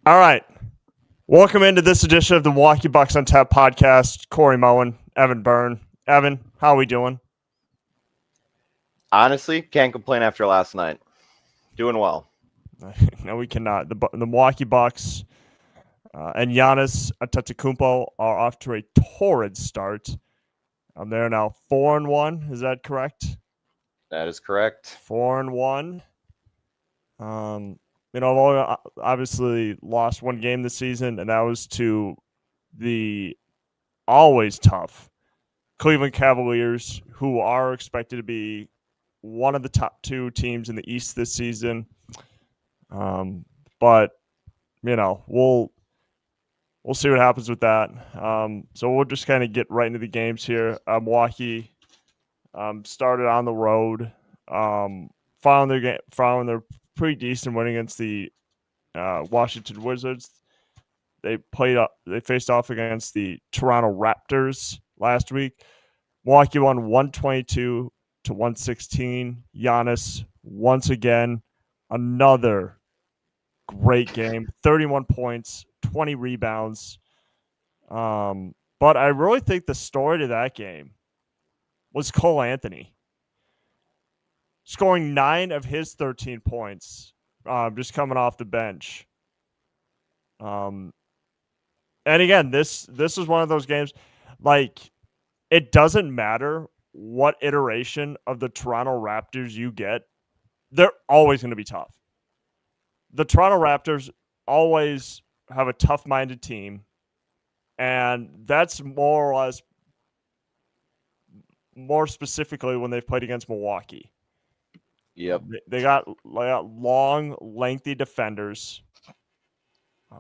All right. Welcome into this edition of the Milwaukee Bucks on Tap podcast. Corey Moen, Evan Byrne. Evan, how are we doing? Honestly, can't complain after last night. Doing well. No, we cannot. The Milwaukee Bucks and Giannis Antetokounmpo are off to a torrid start. They're now 4-1. Is that correct? That is correct. 4-1. I've obviously lost one game this season, and that was to the always tough Cleveland Cavaliers, who are expected to be one of the top two teams in the East this season. But we'll see what happens with that. So we'll just kind of get right into the games here. Milwaukee started on the road, found their pretty decent win against the Washington Wizards. They faced off against the Toronto Raptors last week. Milwaukee won 122-116. Giannis, once again, another great game. 31 points, 20 rebounds. But I really think the story to that game was Cole Anthony scoring 9 of his 13 points, just coming off the bench. And again, this is one of those games, like, it doesn't matter what iteration of the Toronto Raptors you get, they're always going to be tough. The Toronto Raptors always have a tough-minded team, and that's more specifically when they've played against Milwaukee. Yep. They got long, lengthy defenders.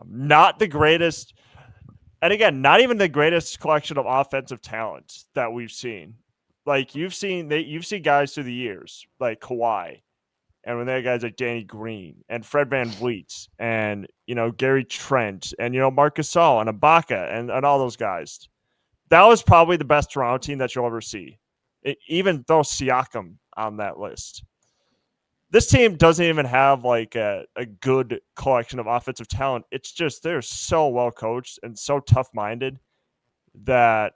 Not the greatest, and again, not even the greatest collection of offensive talent that we've seen. Like you've seen guys through the years, like Kawhi, and when they had guys like Danny Green and Fred VanVleet and Gary Trent and Marc Gasol and Ibaka and all those guys. That was probably the best Toronto team that you'll ever see. Even throw Siakam on that list. This team doesn't even have like a good collection of offensive talent. It's just they're so well coached and so tough-minded that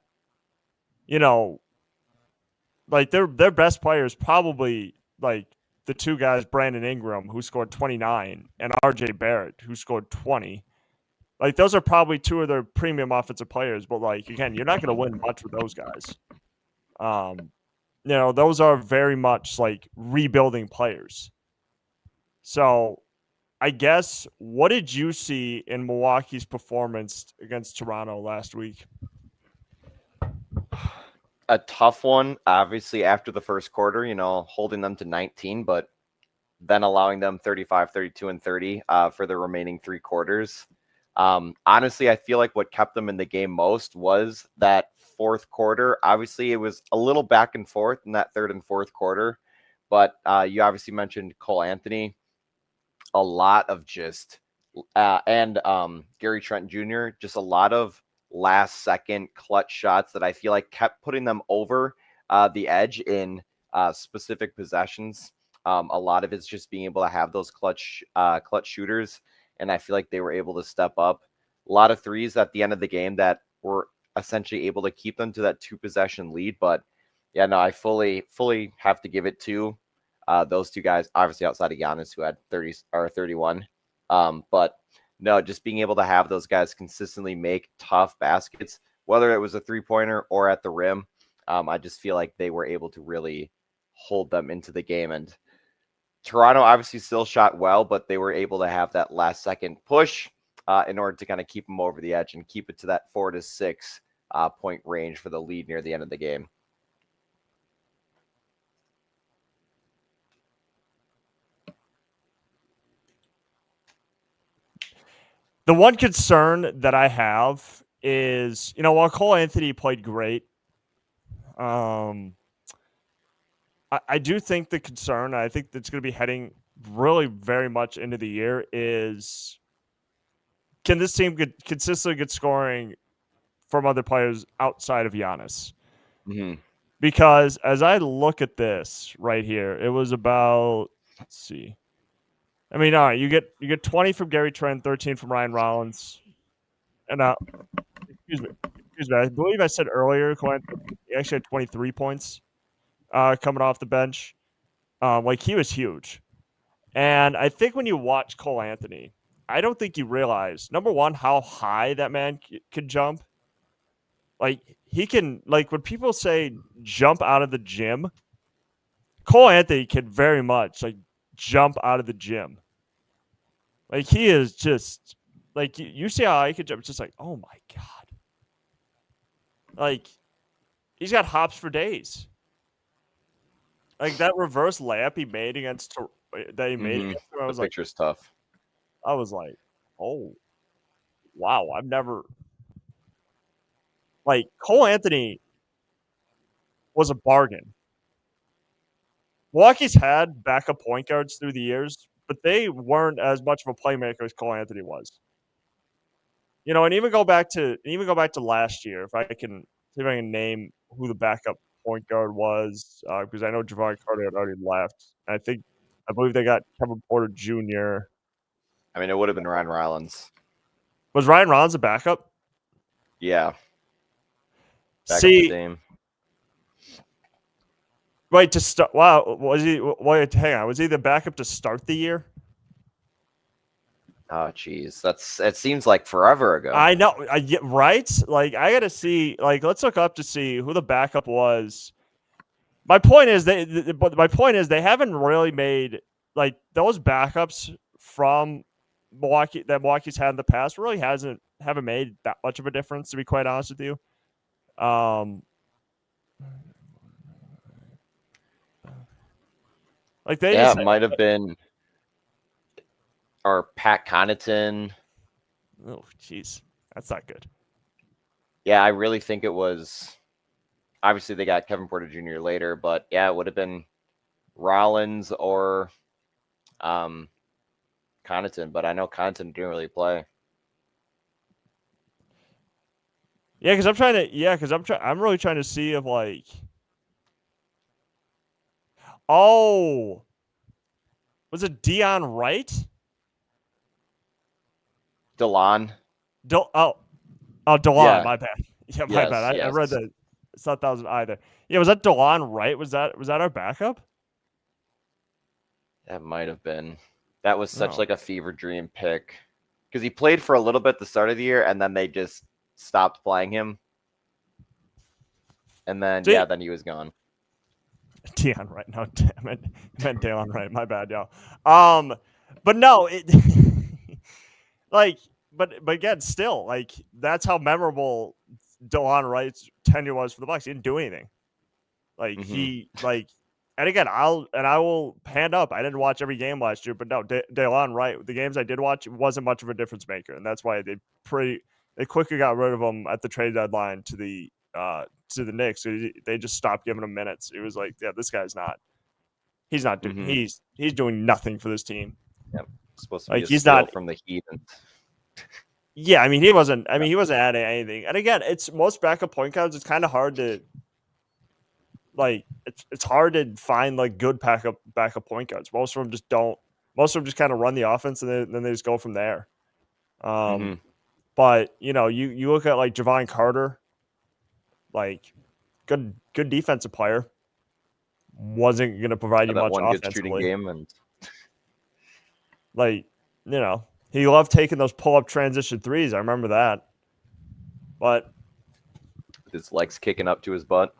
like their best players probably like the two guys, Brandon Ingram, who scored 29, and RJ Barrett, who scored 20. Like those are probably two of their premium offensive players, but like again, you're not going to win much with those guys. Those are very much like rebuilding players. So I guess, what did you see in Milwaukee's performance against Toronto last week? A tough one, obviously, after the first quarter, holding them to 19, but then allowing them 35, 32, and 30 for the remaining three quarters. Honestly, I feel like what kept them in the game most was that fourth quarter. Obviously, it was a little back and forth in that third and fourth quarter, but you obviously mentioned Cole Anthony. A lot of just and Gary Trent Jr., just a lot of last second clutch shots that I feel like kept putting them over the edge in specific possessions. A lot of it's just being able to have those clutch shooters, and I feel like they were able to step up. A lot of threes at the end of the game that were essentially able to keep them to that 2-possession lead. But yeah, no, I fully have to give it to those two guys, obviously outside of Giannis, who had 30 or 31. But no, just being able to have those guys consistently make tough baskets, whether it was a three-pointer or at the rim. I just feel like they were able to really hold them into the game. And Toronto obviously still shot well, but they were able to have that last second push in order to kind of keep them over the edge and keep it to that 4 to 6 point range for the lead near the end of the game. The one concern that I have is, while Cole Anthony played great, I do think the concern, I think that's going to be heading really very much into the year, is can this team consistently get scoring from other players outside of Giannis? Mm-hmm. Because as I look at this right here, it was about, let's see, I mean, all right, you get 20 from Gary Trent, 13 from Ryan Rollins, and excuse me, I believe I said earlier, Clint, he actually had 23 points coming off the bench. Like he was huge, and I think when you watch Cole Anthony, I don't think you realize number one how high that man can jump. Like he can, like when people say jump out of the gym, Cole Anthony can very much like jump out of the gym. Like he is just like you see how he can jump. It's just like, oh my god, like he's got hops for days. Like that reverse layup he made against that he made Mm-hmm. against him, I The was like, picture's tough. oh wow, I've never like Cole Anthony was a bargain. Milwaukee's had backup point guards through the years, but they weren't as much of a playmaker as Cole Anthony was. You know, and even go back to last year, if I can see if I can name who the backup point guard was, because I know Javon Carter had already left. I believe they got Kevin Porter Jr. I mean, it would have been Ryan Rollins. Was Ryan Rollins a backup? Yeah. Back See, up to Dame. right to start. Wow, was he? Wait, hang on. Was he the backup to start the year? Oh, geez. It seems like forever ago. I know, right? Like, I got to see, like, let's look up to see who the backup was. My point is they haven't really made like those backups from Milwaukee that Milwaukee's had in the past really haven't made that much of a difference, to be quite honest with you. Like they it might have been or Pat Connaughton. Oh, jeez, that's not good. Yeah, I really think it was. Obviously, they got Kevin Porter Jr. later, but yeah, it would have been Rollins or Connaughton. But I know Connaughton didn't really play. Yeah, because I'm really trying to see if like. Oh, was it Dion Wright? DeLon. DeLon, Yeah. my bad. Yeah, my Yes, bad. I yes. read that. It's not that was either. Yeah, was that DeLon Wright? Was that our backup? That might have been. That was such Oh. like a fever dream pick because he played for a little bit at the start of the year, and then they just stopped playing him. And then then he was gone. Dion Wright. No, I meant Dion Wright. My bad, y'all. But no, it like, but again, still like that's how memorable DeLon Wright's tenure was for the Bucks. He didn't do anything. Like he like, and again, I will hand up. I didn't watch every game last year, but no, DeLon Wright. The games I did watch wasn't much of a difference maker, and that's why they quickly got rid of him at the trade deadline to the Knicks. So they just stopped giving him minutes. It was like, yeah, this guy's not. He's not doing. He's doing nothing for this team. Yep. Supposed to be he's not from the Heat. Yeah, I mean he wasn't. I mean he wasn't adding anything. And again, it's most backup point guards. It's kind of hard to like. It's hard to find like good backup point guards. Most of them just don't. Most of them just kind of run the offense and then they just go from there. But you know, you look at like Javon Carter, like good defensive player, wasn't going to provide you much offensively. Good shooting game and like you know. He loved taking those pull-up transition threes. I remember that. But with his legs kicking up to his butt.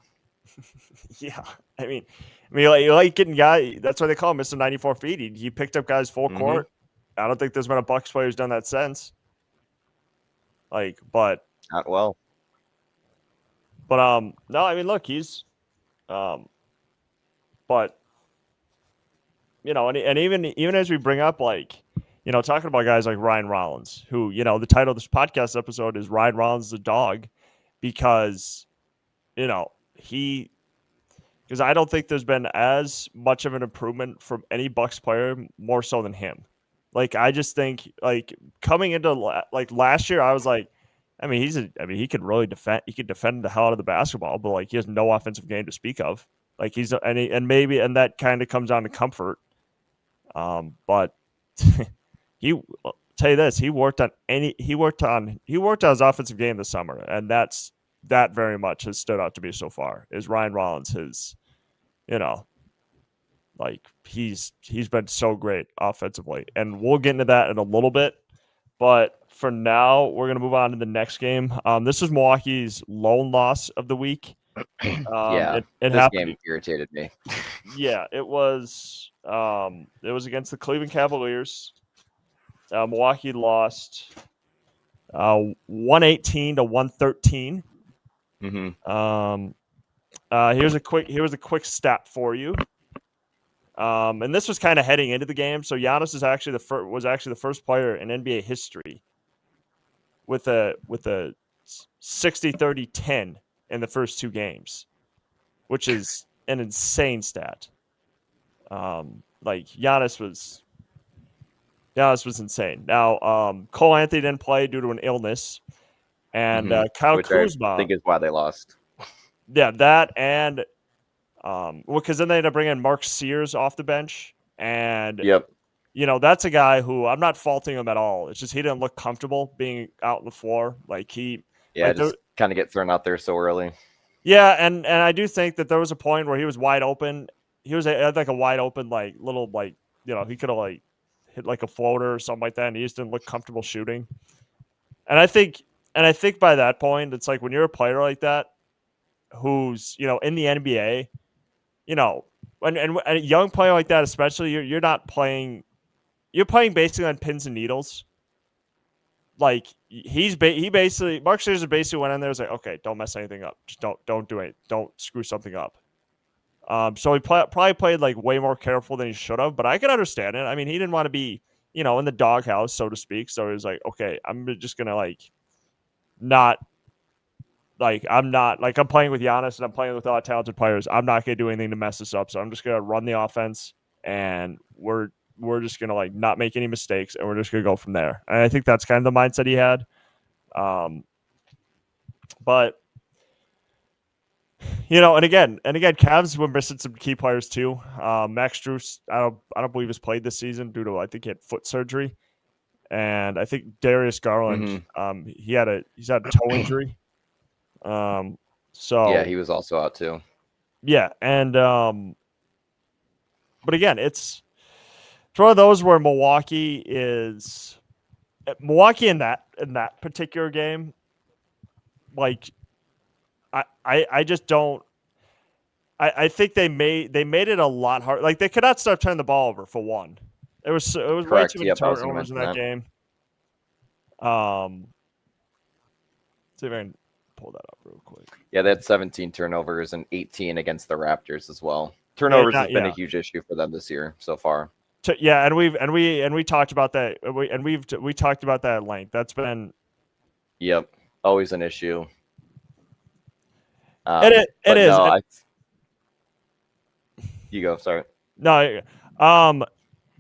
Yeah. I mean, you like getting guys. That's why they call him Mr. 94 feet. He picked up guys full court. I don't think there's been a Bucks player who's done that since. Like, but not well. But no, I mean, look, he's but you know, and even as we bring up like, you know, talking about guys like Ryan Rollins, who, you know, the title of this podcast episode is Ryan Rollins the Dog, because, you know, because I don't think there's been as much of an improvement from any Bucks player more so than him. Like, I just think, like, coming into, like, last year, I was like, I mean, he could really defend. He could defend the hell out of the basketball, but, like, he has no offensive game to speak of. Like, and that kind of comes down to comfort. But I'll tell you this, he worked on his offensive game this summer, and that very much has stood out to me so far. Is Ryan Rollins his, you know, like he's been so great offensively, and we'll get into that in a little bit. But for now, we're gonna move on to the next game. This is Milwaukee's lone loss of the week. Yeah, It this happened. game irritated me. Yeah, it was. It was against the Cleveland Cavaliers. Milwaukee lost 118 to 113. Mm-hmm. Here's a quick stat for you. And this was kind of heading into the game. So Giannis is actually the first player in NBA history with a 60-30-10 in the first two games, which is an insane stat. Like Giannis was insane. Now, Cole Anthony didn't play due to an illness, and Kyle Which Kuzma, I think is why they lost. yeah, that and because then they ended up bringing Mark Sears off the bench, and Yep. That's a guy who I'm not faulting him at all. It's just he didn't look comfortable being out on the floor. Just kind of get thrown out there so early. Yeah, and I do think that there was a point where he was wide open. He had like a wide open little he could have hit like a floater or something like that, and he just didn't look comfortable shooting. And I think by that point, it's like when you're a player like that, who's in the NBA, and a young player like that, especially, you're not playing. You're playing basically on pins and needles. Like Mark Sears basically went in there and was like, okay, don't mess anything up. Just don't do it. Don't screw something up. So he probably played like way more careful than he should have, but I can understand it. I mean, he didn't want to be, in the doghouse, so to speak. So he was like, okay, I'm just gonna not I'm playing with Giannis and I'm playing with a lot of talented players. I'm not gonna do anything to mess this up. So I'm just gonna run the offense, and we're just gonna not make any mistakes, and we're just gonna go from there. And I think that's kind of the mindset he had. But and again, Cavs were missing some key players too. Max Strus, I don't believe has played this season due to, I think, he had foot surgery, and I think Darius Garland, he's had a toe injury. So yeah, he was also out too. Yeah, and but again, it's one of those where Milwaukee in that particular game, I just don't. I think they made it a lot hard. Like, they could not start turning the ball over, for one. It was way too many turnovers in that game. See if I can pull that up real quick. Yeah, they had 17 turnovers and 18 against the Raptors as well. Turnovers has been a huge issue for them this year so far. Yeah, and we talked about that. We talked about that at length. That's been always an issue. It is. No, you go. Sorry. No.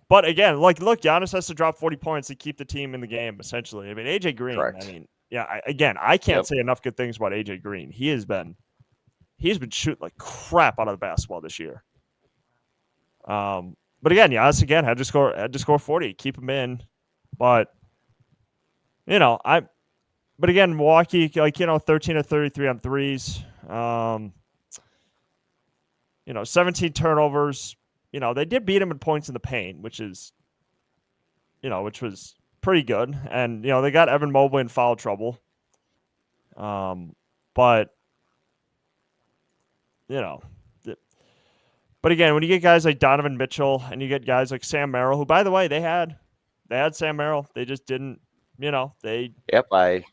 But again, look, Giannis has to drop 40 points to keep the team in the game. Essentially, I mean, AJ Green. Correct. I mean, yeah. I can't say enough good things about AJ Green. He's been shooting like crap out of the basketball this year. But again, Giannis had to score 40, keep him in. But but again, Milwaukee 13 of 33 on threes. 17 turnovers. They did beat him in points in the paint, which was pretty good. And they got Evan Mobley in foul trouble. But but again, when you get guys like Donovan Mitchell and you get guys like Sam Merrill, who, by the way, they had Sam Merrill, they just didn't. Yep, I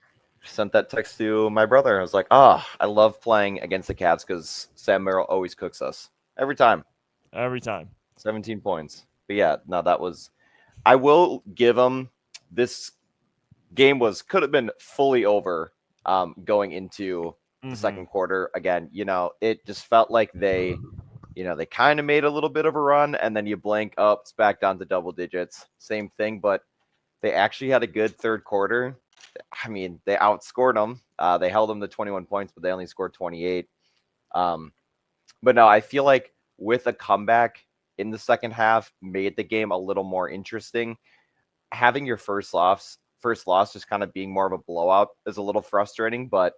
sent that text to my brother. I was like, I love playing against the Cavs because Sam Merrill always cooks us every time. 17 points. But yeah, no, that was. I will give them. This game could have been fully over going into the second quarter. Again, it just felt like they kind of made a little bit of a run, and then you blink up, it's back down to double digits. Same thing, but they actually had a good third quarter. I mean, they outscored them. They held them to 21 points, but they only scored 28. But no, I feel like with a comeback, in the second half made the game a little more interesting. Having your first loss just kind of being more of a blowout is a little frustrating, but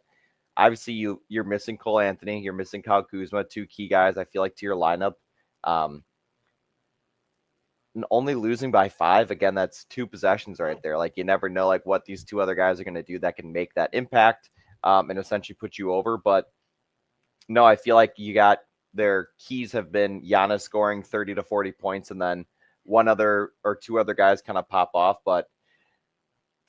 obviously you're missing Cole Anthony, you're missing Kyle Kuzma, two key guys I feel like to your lineup. And only losing by 5, again, that's 2 possessions right there. Like, you never know like what these 2 other guys are going to do that can make that impact and essentially put you over. But no, I feel like you got their keys have been Giannis scoring 30 to 40 points, and then one other or 2 other guys kind of pop off. But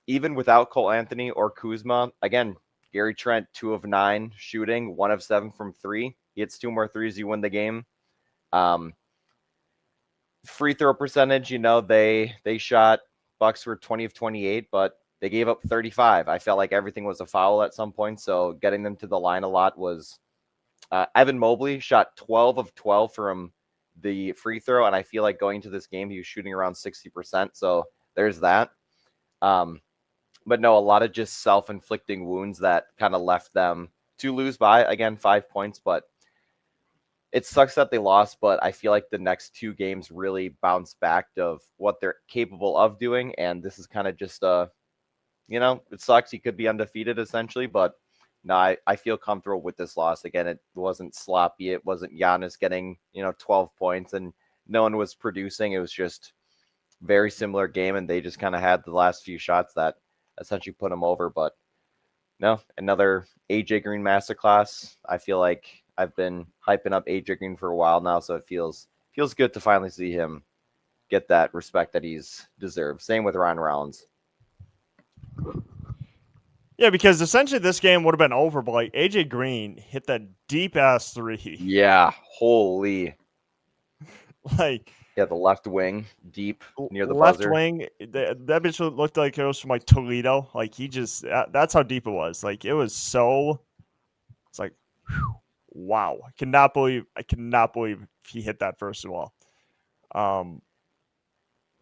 even without Cole Anthony or Kuzma, again, Gary Trent, 2 of 9 shooting, 1 of 7 from 3. He hits 2 more threes, you win the game. Free throw percentage, they shot, Bucks were 20 of 28, but they gave up 35. I felt like everything was a foul at some point, so getting them to the line a lot was Evan Mobley shot 12 of 12 from the free throw, and I feel like going to this game, he was shooting around 60%, so there's that. But no, a lot of just self-inflicting wounds that kind of left them to lose by, again, 5 points, but it sucks that they lost, but I feel like the next 2 games really bounce back of what they're capable of doing. And this is kind of just, it sucks. He could be undefeated essentially, but no, I feel comfortable with this loss. Again, it wasn't sloppy. It wasn't Giannis getting, 12 points and no one was producing. It was just very similar game. And they just kind of had the last few shots that essentially put them over. But no, another AJ Green masterclass. I feel like I've been hyping up AJ Green for a while now, so it feels good to finally see him get that respect that he's deserved. Same with Ryan Rollins. Yeah, because essentially this game would have been over, but like AJ Green hit that deep ass 3. Yeah, holy. Like, yeah, the left wing deep near the left buzzer. wing. That bitch looked like it was from like Toledo. Like he just that's how deep it was. Like it was so. It's like. Whew. Wow, I cannot believe he hit that first of all.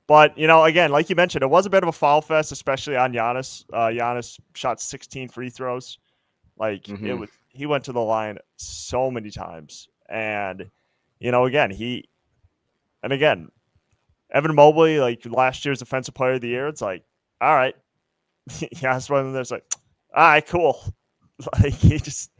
But again, like you mentioned, it was a bit of a foul fest, especially on Giannis. Giannis shot 16 free throws. Like it was, he went to the line so many times, and again, Evan Mobley, like last year's Defensive Player of the Year. It's like, all right, Giannis one of them. It's like, all right, cool. Like he just.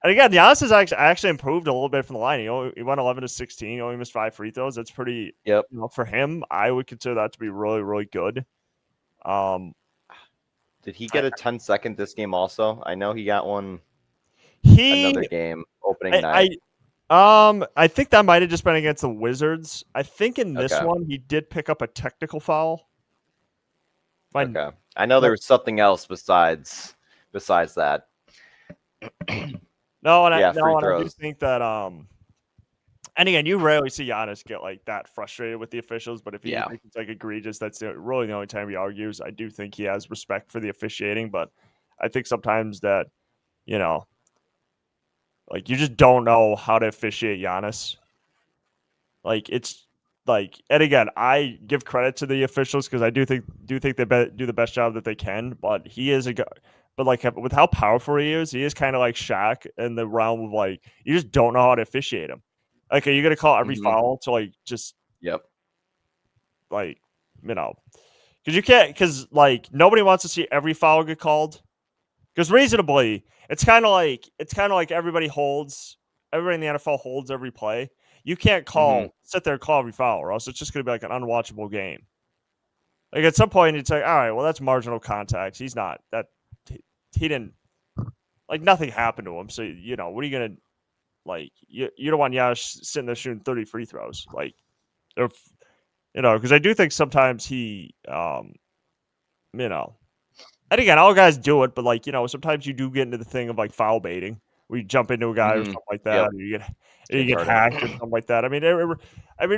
And again, Giannis has actually improved a little bit from the line. He went 11 to 16. He only missed 5 free throws. That's pretty. Yep. For him, I would consider that to be really, really good. Did he get a 10-second this game also? I know he got one. Another game opening night. I think that might have just been against the Wizards. I think in this one he did pick up a technical foul. Okay. I know there was something else besides that. No, and I do think that and again, you rarely see Giannis get like that frustrated with the officials, but if he thinks it's like egregious, that's really the only time he argues. I do think he has respect for the officiating, but I think sometimes that, like you just don't know how to officiate Giannis. Like it's like, and again, I give credit to the officials because I do think they do the best job that they can, but he is a guy. But like with how powerful he is kind of like Shaq in the realm of like you just don't know how to officiate him. Like, are you gonna call every foul to like just like because you can't because like nobody wants to see every foul get called because reasonably it's kind of like everybody in the NFL holds every play. You can't sit there and call every foul, or else it's just gonna be like an unwatchable game. Like at some point it's like, all right, well that's marginal contact. He's not that. He didn't like nothing happened to him. So, what are you going to like? You don't want Giannis sitting there shooting 30 free throws. Like, because I do think sometimes he, and again, all guys do it, but like, sometimes you do get into the thing of like foul baiting where you jump into a guy or something like that. Or you get hacked or something like that. I mean,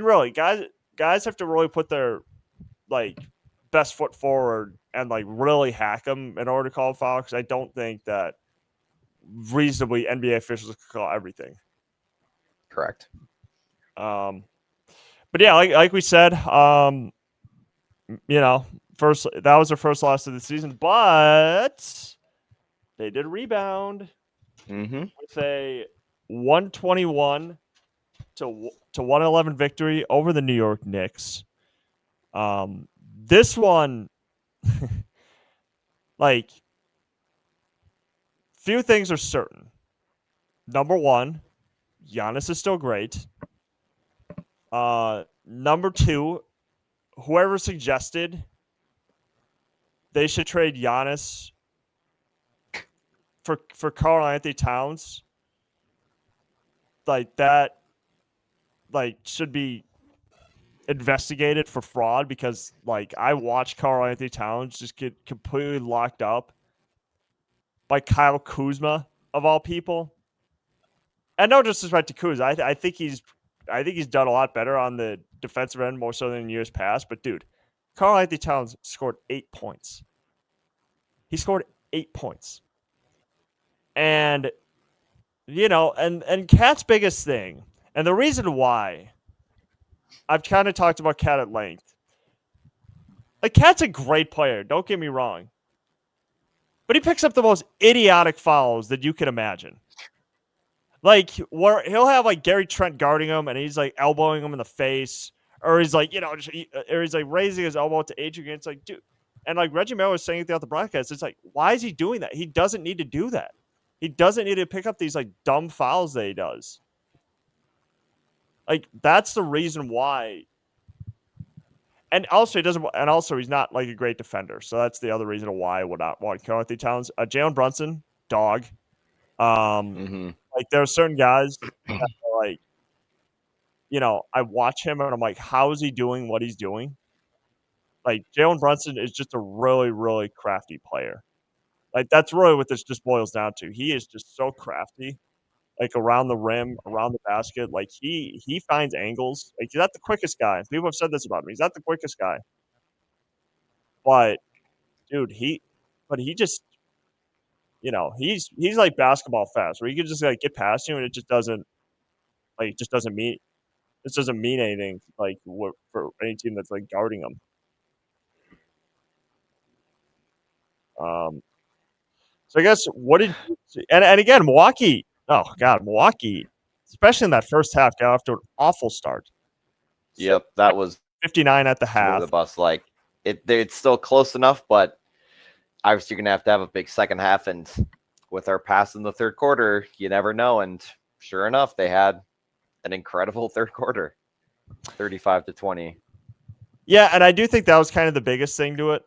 really, guys have to really put their like best foot forward and like really hack them in order to call a foul because I don't think that reasonably NBA officials can call everything. Correct. But yeah, like we said, first that was their first loss of the season, but they did rebound with a 121-104 to 111 victory over the New York Knicks. This one, like, few things are certain. Number one, Giannis is still great. Number two, whoever suggested they should trade Giannis for Karl Anthony Towns, like that, like should be investigated for fraud, because like I watched Karl Anthony Towns just get completely locked up by Kyle Kuzma of all people. And no disrespect to Kuz, I think he's done a lot better on the defensive end more so than in years past. But dude, Karl Anthony Towns scored 8 points. He scored 8 points, and and Cat's biggest thing, and the reason why I've kind of talked about Cat at length. Like, Cat's a great player. Don't get me wrong, but he picks up the most idiotic fouls that you can imagine. Like, where he'll have like Gary Trent guarding him, and he's like elbowing him in the face, or he's like, or he's like raising his elbow to Adrian. It's like, dude, and like Reggie Miller was saying it throughout the broadcast, it's like, why is he doing that? He doesn't need to do that. He doesn't need to pick up these like dumb fouls that he does. Like, that's the reason why. And also he's not like a great defender, so that's the other reason why I would not want Karl Anthony Towns. Jalen Brunson, dog. Like, there are certain guys that are like, I watch him and I'm like, how is he doing what he's doing? Like, Jalen Brunson is just a really, really crafty player. Like, that's really what this just boils down to. He is just so crafty, like around the rim, around the basket. Like, he finds angles. Like, he's not the quickest guy. People have said this about him. He's not the quickest guy. But dude, he just, he's like basketball fast, where he can just like get past you and it just doesn't mean anything like for any team that's like guarding him. So I guess what did you see? And again, Milwaukee. Oh God, Milwaukee, especially in that first half, got off to an awful start. Yep, that was 59 at the half. The bus, like it's still close enough, but obviously you're gonna have a big second half. And with our pass in the third quarter, you never know. And sure enough, they had an incredible third quarter, 35-20. Yeah, and I do think that was kind of the biggest thing to it,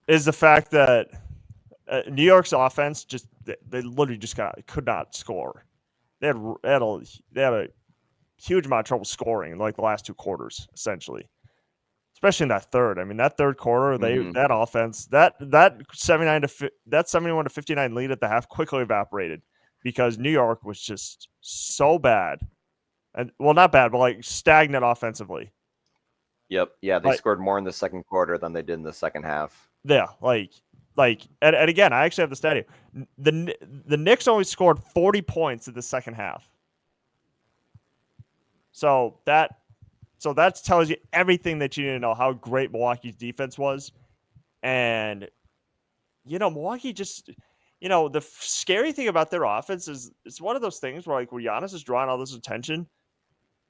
is the fact that New York's offense they literally just could not score. They had a huge amount of trouble scoring in like the last two quarters, essentially, especially in that third. I mean, that third quarter, that offense, that 71 to 59 lead at the half quickly evaporated because New York was just so bad, and well, not bad, but like stagnant offensively. Yep. Yeah, they scored more in the second quarter than they did in the second half. Yeah, and again, I actually have the stat here. The Knicks only scored 40 points in the second half. So that tells you everything that you need to know, how great Milwaukee's defense was. And Milwaukee just, the scary thing about their offense is it's one of those things where Giannis is drawing all this attention.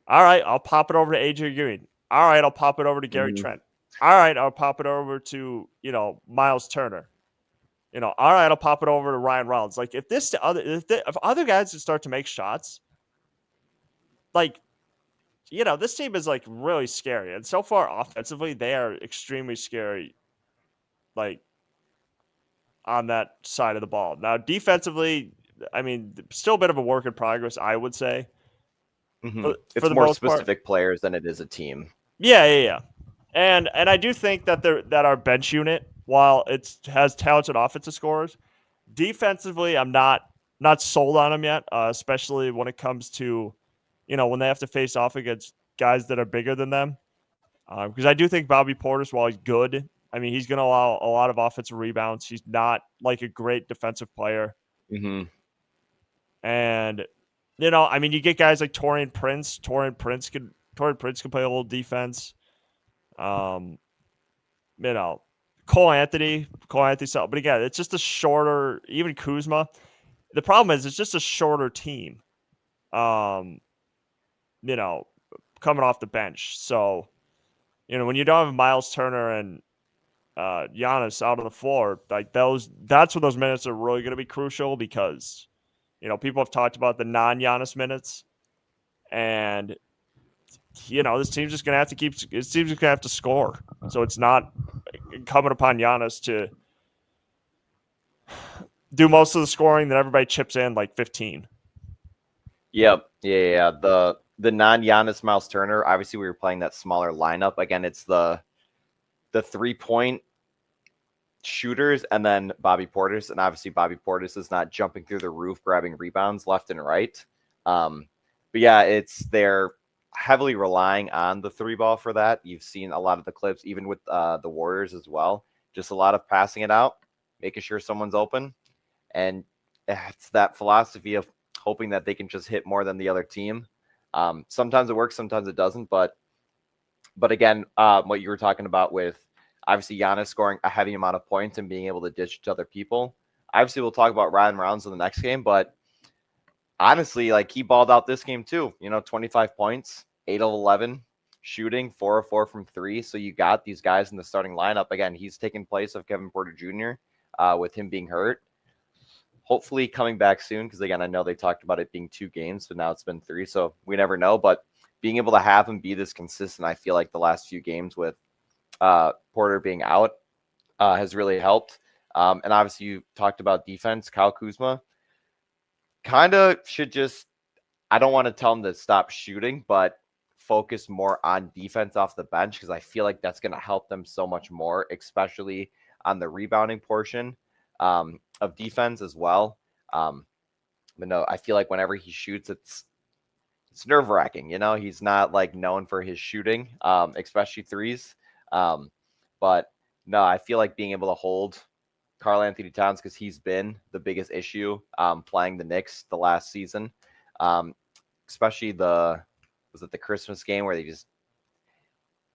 All right, I'll pop it over to AJ Green. All right, I'll pop it over to Gary Trent. All right, I'll pop it over to, Myles Turner. All right, I'll pop it over to Ryan Rollins. Like, if other guys start to make shots, like, this team is like really scary. And so far offensively, they are extremely scary, like, on that side of the ball. Now, defensively, I mean, still a bit of a work in progress, I would say. It's more specific players than it is a team. Yeah. And I do think that our bench unit, while it has talented offensive scorers, defensively, I'm not sold on them yet, especially when it comes to, when they have to face off against guys that are bigger than them. Because I do think Bobby Portis, while he's good, I mean, he's going to allow a lot of offensive rebounds. He's not like a great defensive player. And, I mean, you get guys like Taurean Prince. Taurean Prince can play a little defense. Cole Anthony, but again, it's just a shorter, even Kuzma. The problem is it's just a shorter team. you know, coming off the bench. So, when you don't have Myles Turner and Giannis out on the floor, like that's when those minutes are really going to be crucial because, people have talked about the non-Giannis minutes, and this team's just going to have to this team's just going to have to score. So it's not incumbent upon Giannis to do most of the scoring. Then everybody chips in like 15. Yep. Yeah. The non-Giannis Myles Turner. Obviously, we were playing that smaller lineup. Again, it's the 3-point shooters and then Bobby Portis. And obviously, Bobby Portis is not jumping through the roof, grabbing rebounds left and right. But yeah, they're heavily relying on the 3-ball for that. You've seen a lot of the clips, even with the Warriors as well. Just a lot of passing it out, making sure someone's open. And it's that philosophy of hoping that they can just hit more than the other team. Sometimes it works, sometimes it doesn't. But again, what you were talking about with obviously Giannis scoring a heavy amount of points and being able to dish to other people. Obviously, we'll talk about Ryan Rollins in the next game, but honestly, like he balled out this game too. 25 points, 8 of 11 shooting, 4 of 4 from 3. So you got these guys in the starting lineup. Again, he's taking place of Kevin Porter Jr. With him being hurt. Hopefully coming back soon, because again, I know they talked about it being 2 games, but now it's been 3, so we never know. But being able to have him be this consistent, I feel like the last few games with Porter being out has really helped. And obviously, you talked about defense. Kyle Kuzma kind of should just, I don't want to tell him to stop shooting, but focus more on defense off the bench, because I feel like that's going to help them so much more, especially on the rebounding portion of defense as well. But no, I feel like whenever he shoots, it's nerve-wracking. He's not like known for his shooting, especially threes. But no, I feel like being able to hold Karl-Anthony Towns, because he's been the biggest issue playing the Knicks the last season, especially was it the Christmas game where they just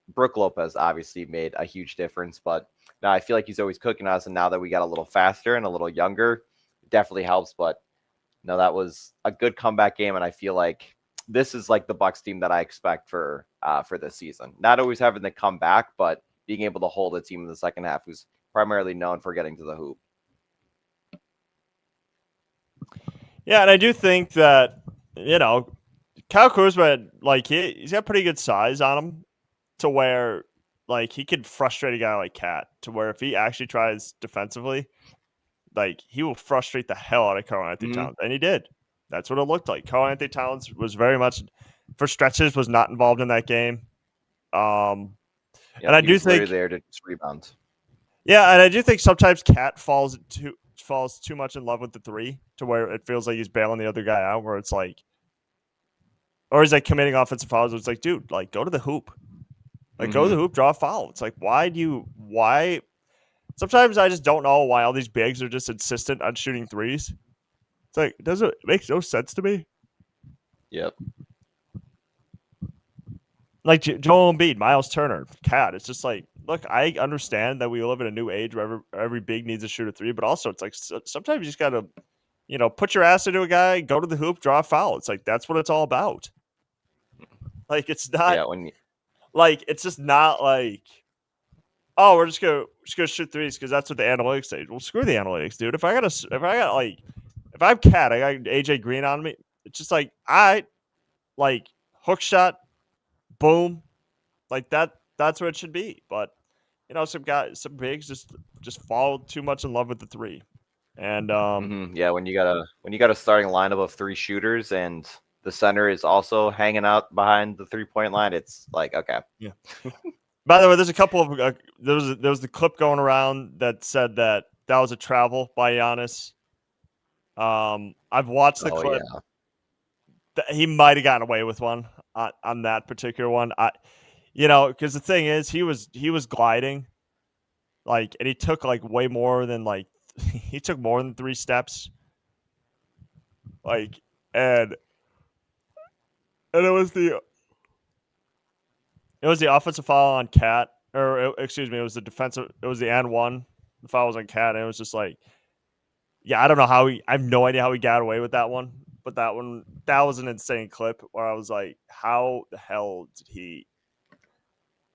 Brook Lopez obviously made a huge difference, but now I feel like he's always cooking us. And now that we got a little faster and a little younger, it definitely helps. But no, that was a good comeback game. And I feel like this is like the Bucks team that I expect for this season. Not always having to come back, but being able to hold a team in the second half who's primarily known for getting to the hoop. Yeah, and I do think that, Kyle Kuzma, like he's got pretty good size on him to where like he could frustrate a guy like Cat, to where if he actually tries defensively, like he will frustrate the hell out of Karl-Anthony Towns. And he did. That's what it looked like. Karl-Anthony Towns was very much, for stretches, was not involved in that game. And I do think there to rebound. Yeah, and I do think sometimes Cat falls too much in love with the 3 to where it feels like he's bailing the other guy out, where it's like, or he's like committing offensive fouls. It's like, dude, like go to the hoop. Like go to the hoop, draw a foul. It's like, why? Sometimes I just don't know why all these bigs are just insistent on shooting threes. It's like, it makes no sense to me. Yep. Like Joel Embiid, Myles Turner, Cat. It's just like, look, I understand that we live in a new age where every big needs to shoot a 3, but also it's like sometimes you just got to, put your ass into a guy, go to the hoop, draw a foul. It's like, that's what it's all about. Like, it's not, like, it's just not like, oh, we're just gonna shoot threes because that's what the analytics say. Well, screw the analytics, dude. If I'm Cat, I got AJ Green on me. It's just like, like hook shot, boom, like that. That's what it should be. But some bigs just fall too much in love with the 3, and yeah, when you got a starting lineup of 3 shooters and the center is also hanging out behind the 3-point line, it's like, okay. Yeah. By the way, there's a couple of there was the clip going around that said that was a travel by Giannis. I've watched the clip. Yeah. He might have gotten away with one on that particular one. Because the thing is, he was gliding, like, and he took like way more than like he took more than 3 steps, like, and it was the offensive foul on Cat, or excuse me, it was the and one. The foul was on Cat, and it was just like, yeah, I don't know how I have no idea how he got away with that one. but that was an insane clip where I was like, how the hell did he?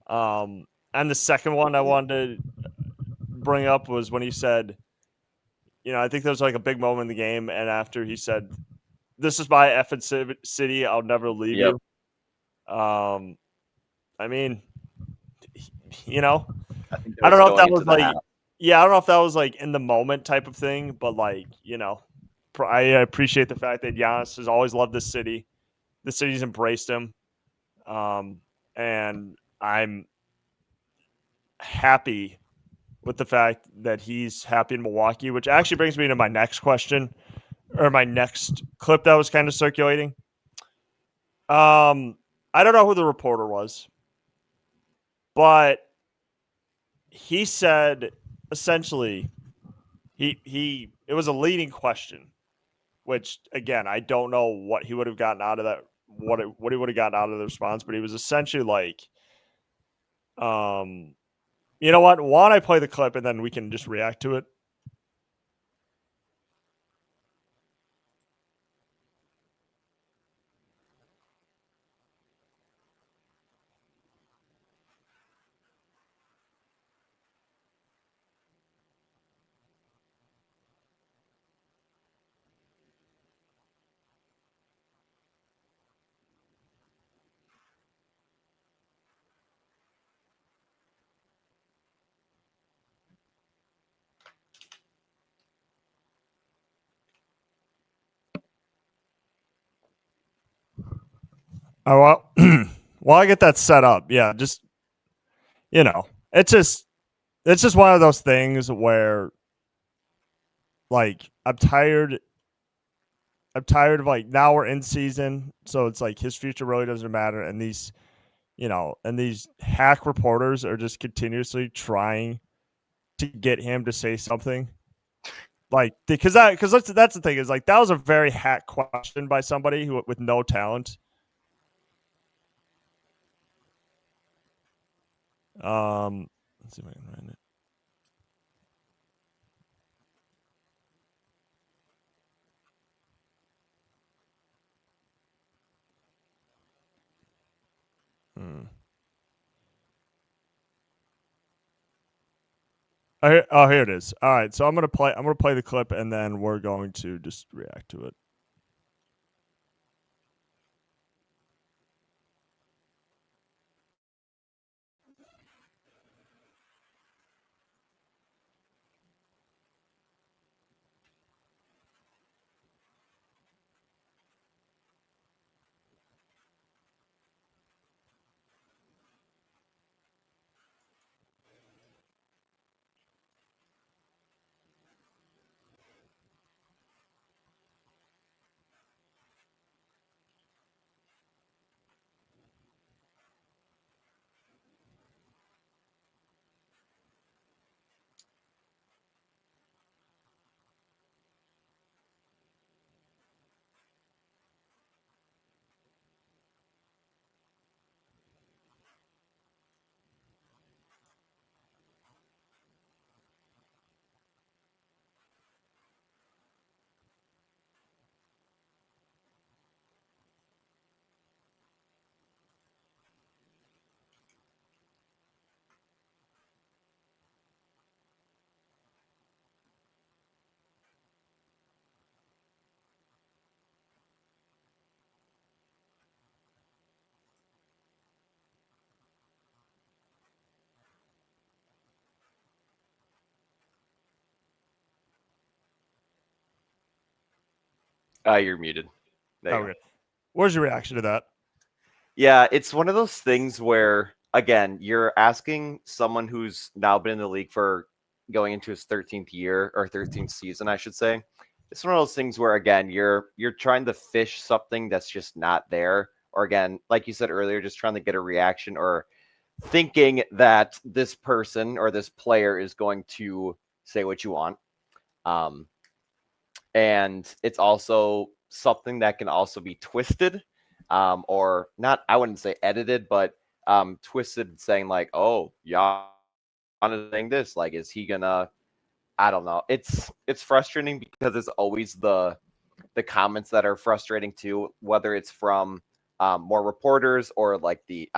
And the second one I wanted to bring up was when he said, I think there was like a big moment in the game, and after he said, "This is my effing city, I'll never leave Yep. you." I mean, you know, I think that I don't was know if going that into was the like, half. I don't know if that was like in the moment type of thing, but like, I appreciate the fact that Giannis has always loved this city. The city's embraced him, and I'm happy with the fact that he's happy in Milwaukee, which actually brings me to my next question or my next clip that was kind of circulating. I don't know who the reporter was, but he said essentially he it was a leading question, which again I don't know what he would have gotten out of that, what he would have gotten out of the response, but he was essentially like, you know what? Why don't I play the clip and then we can just react to it? Oh well, while I get that set up, yeah, just you know, it's just one of those things where like I'm tired of like now we're in season, so it's like his future really doesn't matter, and these hack reporters are just continuously trying to get him to say something. Like because that's the thing is like that was a very hack question by somebody who with no talent. Let's see if I can find it. Hmm. Here it is. All right, so I'm gonna play the clip and then we're going to just react to it. You're muted. There you go. Okay. Where's your reaction to that? Yeah, it's one of those things where, again, you're asking someone who's now been in the league for going into his 13th year or 13th season, I should say. It's one of those things where, again, you're trying to fish something that's just not there, or again, like you said earlier, just trying to get a reaction or thinking that this person or this player is going to say what you want. And it's also something that can also be twisted, or not, I wouldn't say edited, but twisted, saying like, oh, Giannis saying this, like, is he gonna, I don't know. It's frustrating because it's always the the comments that are frustrating too, whether it's from more reporters or like the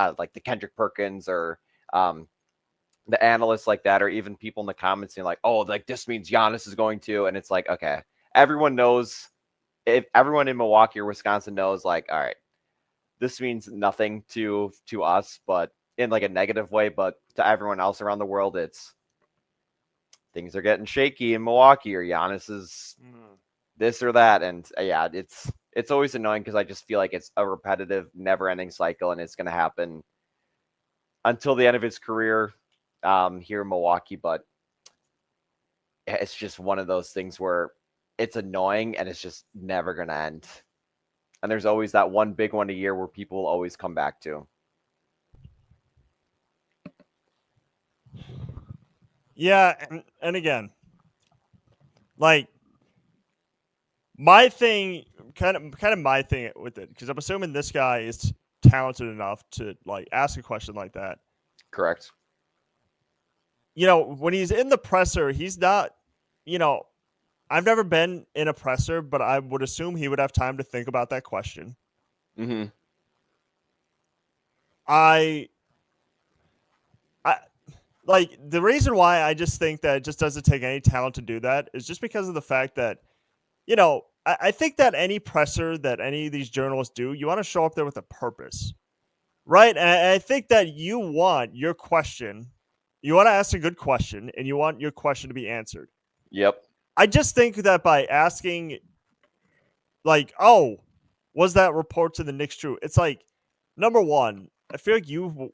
Kendrick Perkins or the analysts like that, or even people in the comments saying like, oh, like this means Giannis is going to, and it's like, okay, everyone knows, if everyone in Milwaukee or Wisconsin knows, like, all right, this means nothing to us, but in like a negative way, but to everyone else around the world, it's things are getting shaky in Milwaukee, or Giannis is this or that. And yeah, it's always annoying because I just feel like it's a repetitive, never-ending cycle, and it's going to happen until the end of his career here in Milwaukee. But it's just one of those things where it's annoying and it's just never going to end. And there's always that one big one a year where people will always come back to. Yeah, and again, like my thing, kind of my thing with it, because I'm assuming this guy is talented enough to like ask a question like that. Correct. You know, when he's in the presser, he's not, you know, I've never been in a presser, but I would assume he would have time to think about that question. Mm-hmm. I like the reason why I just think that it just doesn't take any talent to do that is just because of the fact that, you know, I think that any presser that any of these journalists do, you want to show up there with a purpose, right? And I think that you want your question, you want to ask a good question, and you want your question to be answered. Yep. I just think that by asking, like, oh, was that report to the Knicks true? It's like, number one, I feel like you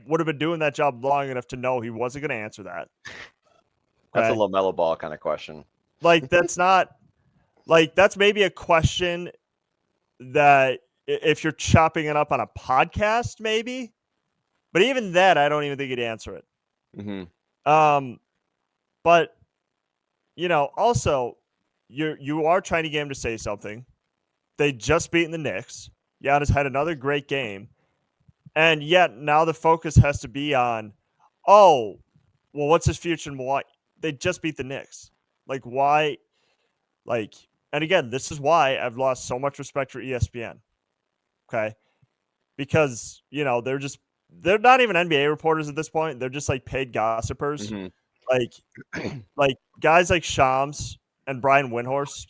would have been doing that job long enough to know he wasn't going to answer that. That's a LaMelo Ball kind of question. Like, that's not, like, that's maybe a question that if you're chopping it up on a podcast, maybe. But even that, I don't even think he'd answer it. Mm-hmm. But, you know, also, you are trying to get him to say something. They just beaten the Knicks. Giannis had another great game. And yet now the focus has to be on, oh, well, what's his future in Milwaukee? They just beat the Knicks. Like, why? Like, and again, this is why I've lost so much respect for ESPN. Okay? Because, you know, they're not even NBA reporters at this point. They're just like paid gossipers. Mm-hmm. Like guys like Shams and Brian Windhorst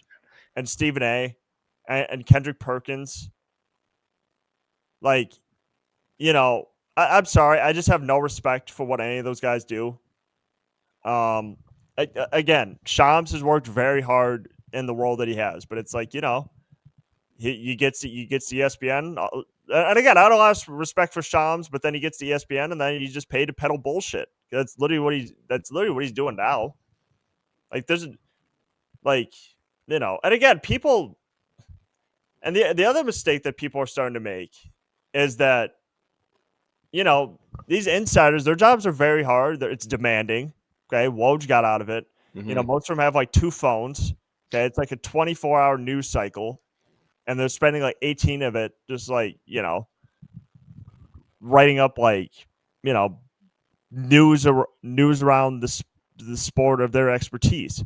and Stephen A. and Kendrick Perkins. Like, you know, I'm sorry. I just have no respect for what any of those guys do. Again, Shams has worked very hard in the role that he has, but it's like, you know, he gets ESPN. And again, I don't have respect for Shams, but then he gets ESPN, and then he's just paid to peddle bullshit. That's literally what he's doing now. Like, there's, like, you know, and again, people, and the other mistake that people are starting to make is that, you know, these insiders, their jobs are very hard. It's demanding. Okay. Woj got out of it. Mm-hmm. You know, most of them have like 2 phones. Okay. It's like a 24-hour news cycle. And they're spending like 18 of it just like, you know, writing up like, you know, news around the sport of their expertise.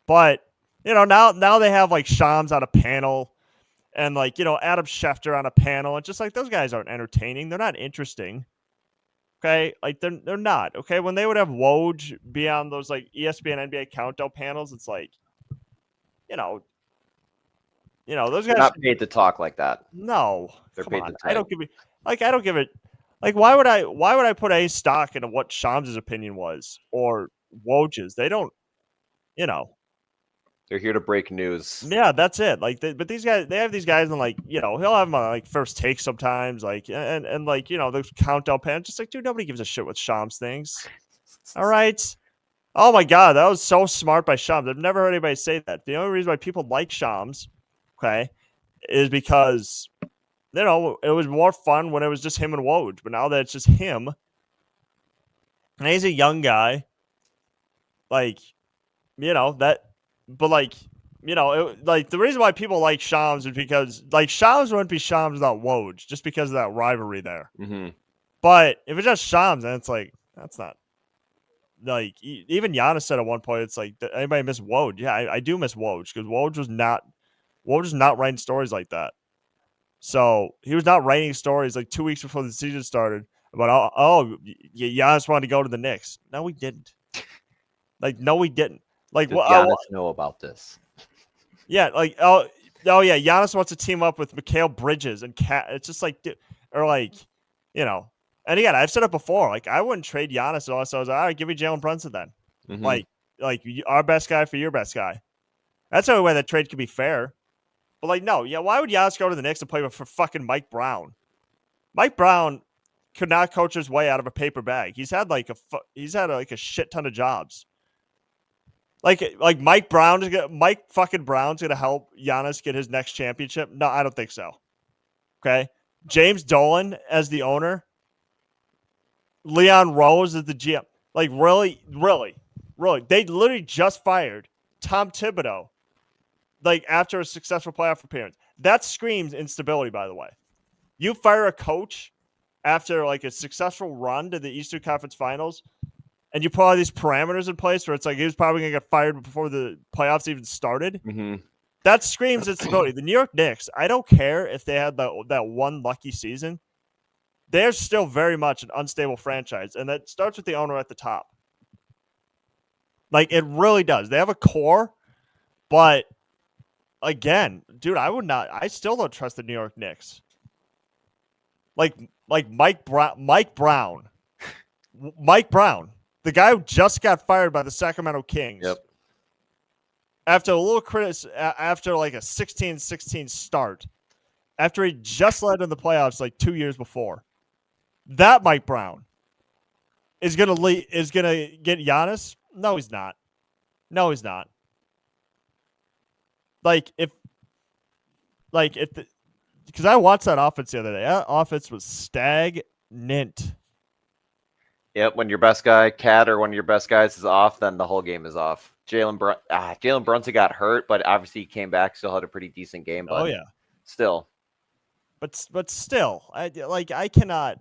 But, you know, now they have like Shams on a panel. And, like, you know, Adam Schefter on a panel. And just, like, those guys aren't entertaining. They're not interesting. Okay? Like, they're not. Okay? When they would have Woj be on those, like, ESPN NBA countdown panels, it's like, you know, those guys. They're not paid to talk like that. No. They're Come paid on. to I don't give it. Like, why would I put any stock into what Shams' opinion was or Woj's? They don't, you know. They're here to break news. Yeah, that's it. Like, but these guys, they have these guys, and like, you know, he'll have them on like First Take sometimes, like, and like, you know, those countdown pans. Just like, dude, nobody gives a shit what Shams thinks. All right. Oh my God, that was so smart by Shams. I've never heard anybody say that. The only reason why people like Shams, okay, is because, you know, it was more fun when it was just him and Woj. But now that it's just him, and he's a young guy, like, you know, that. But, like, you know, like, the reason why people like Shams is because, like, Shams wouldn't be Shams without Woj, just because of that rivalry there. Mm-hmm. But if it's just Shams, then it's like, that's not. like even Giannis said at one point, it's like, anybody miss Woj? Yeah, I do miss Woj because Woj was not writing stories like that. So he was not writing stories like 2 weeks before the season started about Giannis wanted to go to the Knicks. No, we didn't. Like, no, we didn't. Like, Does Giannis know about this? Yeah, like oh yeah, Giannis wants to team up with Mikal Bridges and Cat. It's just like, or like, you know. And again, I've said it before. Like, I wouldn't trade Giannis unless I was all right. Give me Jalen Brunson then. Mm-hmm. Like our best guy for your best guy. That's the only way that trade could be fair. But like, no, yeah. Why would Giannis go to the Knicks and play for fucking Mike Brown? Mike Brown could not coach his way out of a paper bag. He's had like a shit ton of jobs. Like Mike fucking Brown's gonna help Giannis get his next championship? No, I don't think so. Okay, James Dolan as the owner, Leon Rose as the GM. Like really, they literally just fired Tom Thibodeau. Like after a successful playoff appearance, that screams instability. By the way, you fire a coach after like a successful run to the Eastern Conference Finals. And you put all these parameters in place where it's like he was probably going to get fired before the playoffs even started. Mm-hmm. That screams instability. The New York Knicks, I don't care if they had that one lucky season. They're still very much an unstable franchise. And that starts with the owner at the top. Like, it really does. They have a core, but again, dude, I still don't trust the New York Knicks. Like Mike Brown. The guy who just got fired by the Sacramento Kings. Yep. After a little after like a 16-16 start, after he just led in the playoffs like 2 years before, that Mike Brown is gonna get Giannis. No, he's not. Because I watched that offense the other day. That offense was stagnant. Yep, when your best guy, Cat, or one of your best guys is off, then the whole game is off. Jalen Brunson got hurt, but obviously he came back, still had a pretty decent game. But still. But still, I cannot.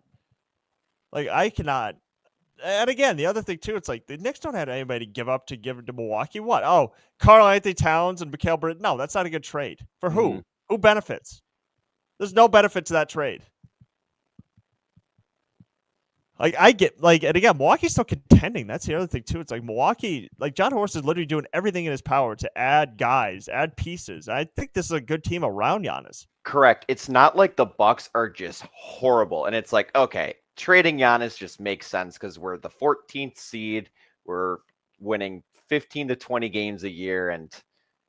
And again, the other thing too, it's like the Knicks don't have anybody to give to Milwaukee. What? Oh, Karl Anthony Towns and Mikal Bridges. No, that's not a good trade. For who? Mm-hmm. Who benefits? There's no benefit to that trade. Like, I get, like, and again, Milwaukee's still contending. That's the other thing, too. It's like Milwaukee, like, John Horst is literally doing everything in his power to add guys, add pieces. I think this is a good team around Giannis. Correct. It's not like the Bucks are just horrible. And it's like, okay, trading Giannis just makes sense because we're the 14th seed. We're winning 15 to 20 games a year. And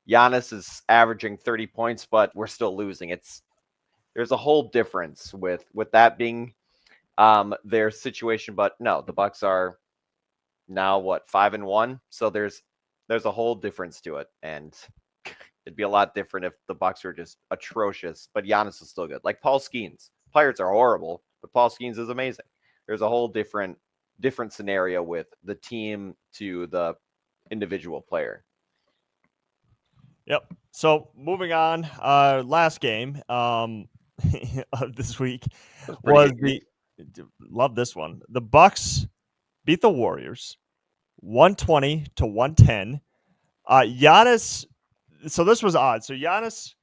Giannis is averaging 30 points, but we're still losing. There's a whole difference with that being their situation, but no, the Bucks are now 5-1, so there's a whole difference to it, and it'd be a lot different if the Bucks were just atrocious, but Giannis is still good. Like Paul Skeens, Pirates are horrible, but Paul Skeens is amazing. There's a whole different scenario with the team to the individual player. Yep. So moving on, last game of this week was love this one. The Bucks beat the Warriors 120-110. Giannis, so this was odd. So Giannis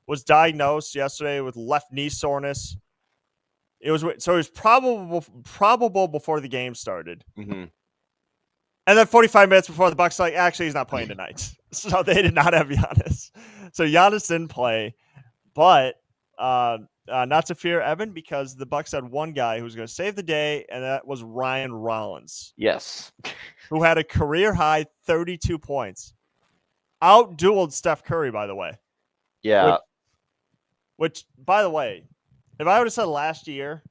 was diagnosed yesterday with left knee soreness. It was probable before the game started. Mm-hmm. And then 45 minutes before, the Bucks actually he's not playing tonight. So they did not have Giannis. So Giannis didn't play, but not to fear Evan, because the Bucks had one guy who was going to save the day, and that was Ryan Rollins. Yes. Who had a career-high 32 points. Out-dueled Steph Curry, by the way. Yeah. Which, by the way, if I would have said last year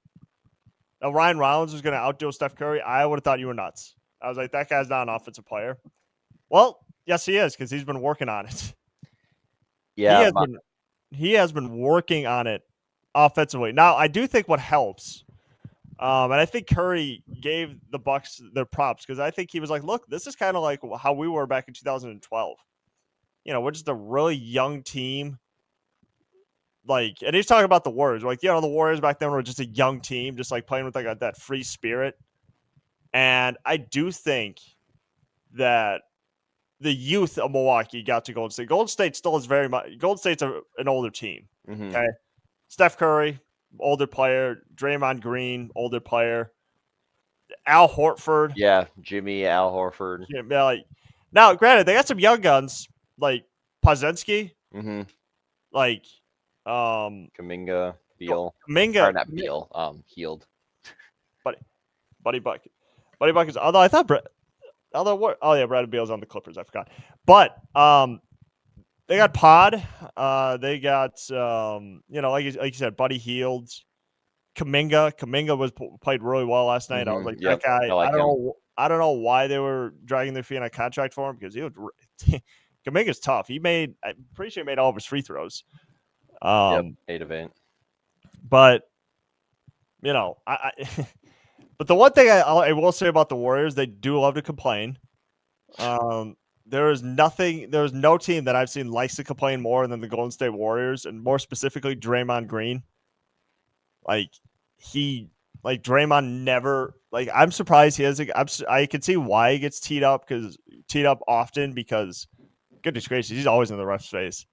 that Ryan Rollins was going to out-duel Steph Curry, I would have thought you were nuts. I was like, that guy's not an offensive player. Well, yes, he is, because he's been working on it. Yeah. He has been working on it offensively. Now, I do think what helps, and I think Curry gave the Bucks their props, because I think he was like, look, this is kind of like how we were back in 2012. We're just a really young team. Like, and he's talking about the Warriors. Like, the Warriors back then were just a young team, just like playing with that free spirit. And I do think that the youth of Milwaukee got to Golden State. Golden State still is very much. Golden State's an older team. Mm-hmm. Okay, Steph Curry, older player. Draymond Green, older player. Al Horford. Yeah, Jimmy, Al Horford. Yeah, like, now, granted, they got some young guns like Pazinski, Mm-hmm. like Kuminga, Beal. Minga, Or not Beal. Healed. Buddy Bucket. Buddy Bucket's. Although I thought what? Oh yeah, Brad Beal's on the Clippers. I forgot. But they got Pod. They got like you said, Buddy Hield, Kuminga. Kuminga played really well last night. I was like, Yep. that guy. I like him. I don't know why they were dragging their feet on a contract for him, because he was Kuminga's tough. I'm pretty sure he made all of his free throws. Yep, 8 of 8. But I but the one thing I will say about the Warriors, they do love to complain. There is no team that I've seen likes to complain more than the Golden State Warriors, and more specifically Draymond Green. Draymond never, I'm surprised he has. I can see why he gets teed up often, because goodness gracious, he's always in the ref's face.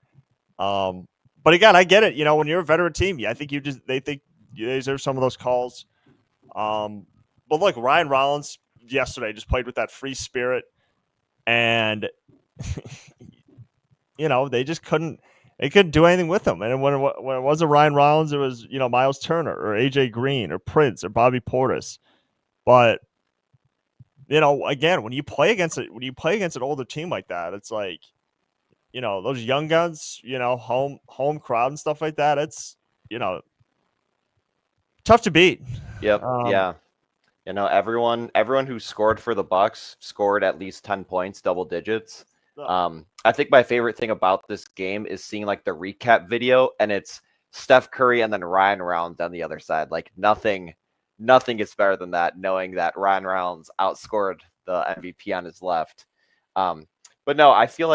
But again, I get it. When you're a veteran team, I think they think you deserve some of those calls. But look, Ryan Rollins yesterday just played with that free spirit, and they just couldn't do anything with him. And when it wasn't Ryan Rollins, it was Myles Turner or AJ Green or Prince or Bobby Portis. But again, when you play against an older team like that, it's like those young guns, home crowd and stuff like that. It's tough to beat. Yep. Yeah. Everyone who scored for the Bucks scored at least 10 points, double digits. I think my favorite thing about this game is seeing the recap video, and it's Steph Curry and then Ryan Rollins on the other side. Nothing gets better than that, knowing that Ryan Rollins outscored the MVP on his left. But no, I feel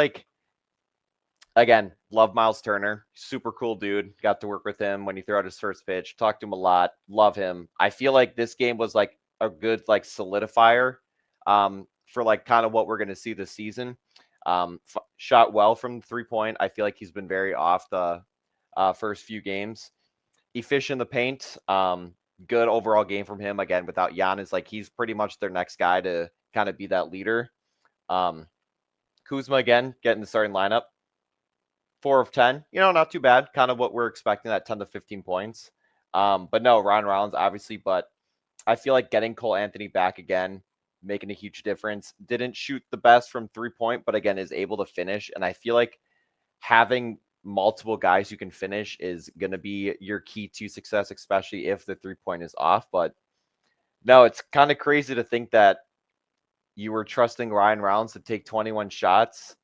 again, love Myles Turner. Super cool dude. Got to work with him when he threw out his first pitch. Talked to him a lot. Love him. I feel this game was a good solidifier for kind of what we're going to see this season. Shot well from 3-point. I feel he's been very off the first few games. Efficient in the paint. Good overall game from him. Again, without Giannis, he's pretty much their next guy to kind of be that leader. Kuzma again getting the starting lineup. 4 of 10. Not too bad. Kind of what we're expecting, that 10 to 15 points. But no, Ryan Rollins obviously. But I feel getting Cole Anthony back again, making a huge difference. Didn't shoot the best from 3-point, but again, is able to finish. And I feel having multiple guys who can finish is going to be your key to success, especially if the 3-point is off. But no, it's kind of crazy to think that you were trusting Ryan Rollins to take 21 shots,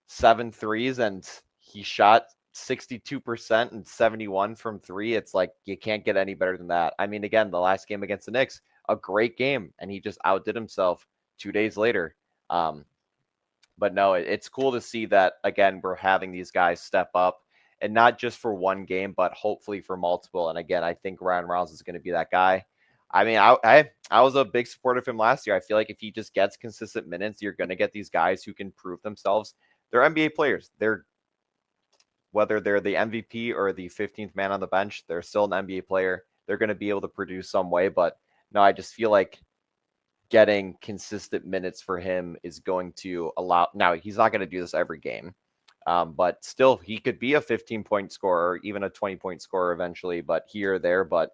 7 threes, and he shot 62% and 71 from 3. It's you can't get any better than that. I mean, again, the last game against the Knicks, a great game, and he just outdid himself 2 days later. But no, it's cool to see that, again, we're having these guys step up, and not just for one game, but hopefully for multiple. And again, I think Ryan Rollins is going to be that guy. I mean, I was a big supporter of him last year. I feel if he just gets consistent minutes, you're going to get these guys who can prove themselves. They're NBA players. Whether they're the MVP or the 15th man on the bench, they're still an NBA player. They're going to be able to produce some way. But no, I just feel getting consistent minutes for him is going to allow. Now, he's not going to do this every game, but still, he could be a 15-point scorer or even a 20-point scorer eventually, but here or there. But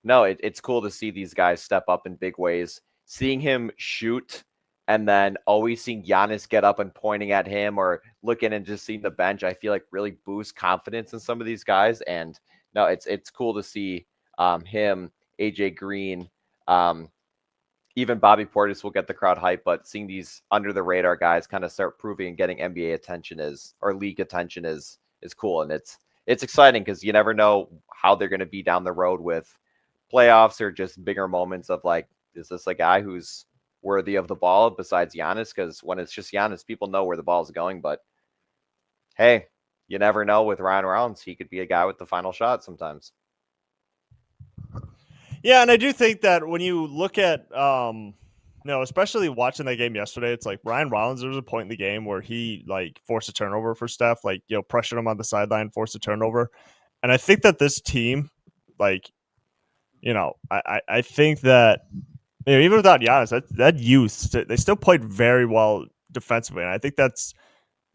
no, it's cool to see these guys step up in big ways. Seeing him shoot, and then always seeing Giannis get up and pointing at him, or looking and just seeing the bench, I feel really boosts confidence in some of these guys. And no, it's cool to see him, AJ Green, even Bobby Portis will get the crowd hype, but seeing these under the radar guys kind of start proving and getting NBA attention or league attention is cool. And it's exciting because you never know how they're going to be down the road with playoffs or just bigger moments of is this a guy who's worthy of the ball besides Giannis? Because when it's just Giannis, people know where the ball is going. But hey, you never know with Ryan Rollins. He could be a guy with the final shot sometimes. Yeah, and I do think that when you look at No, especially watching that game yesterday, it's like Ryan Rollins. There was a point in the game where he like forced a turnover for Steph, like pressured him on the sideline, forced a turnover, and I think that this team, like I think that even without Giannis, that youth they still played very well defensively, and I think that's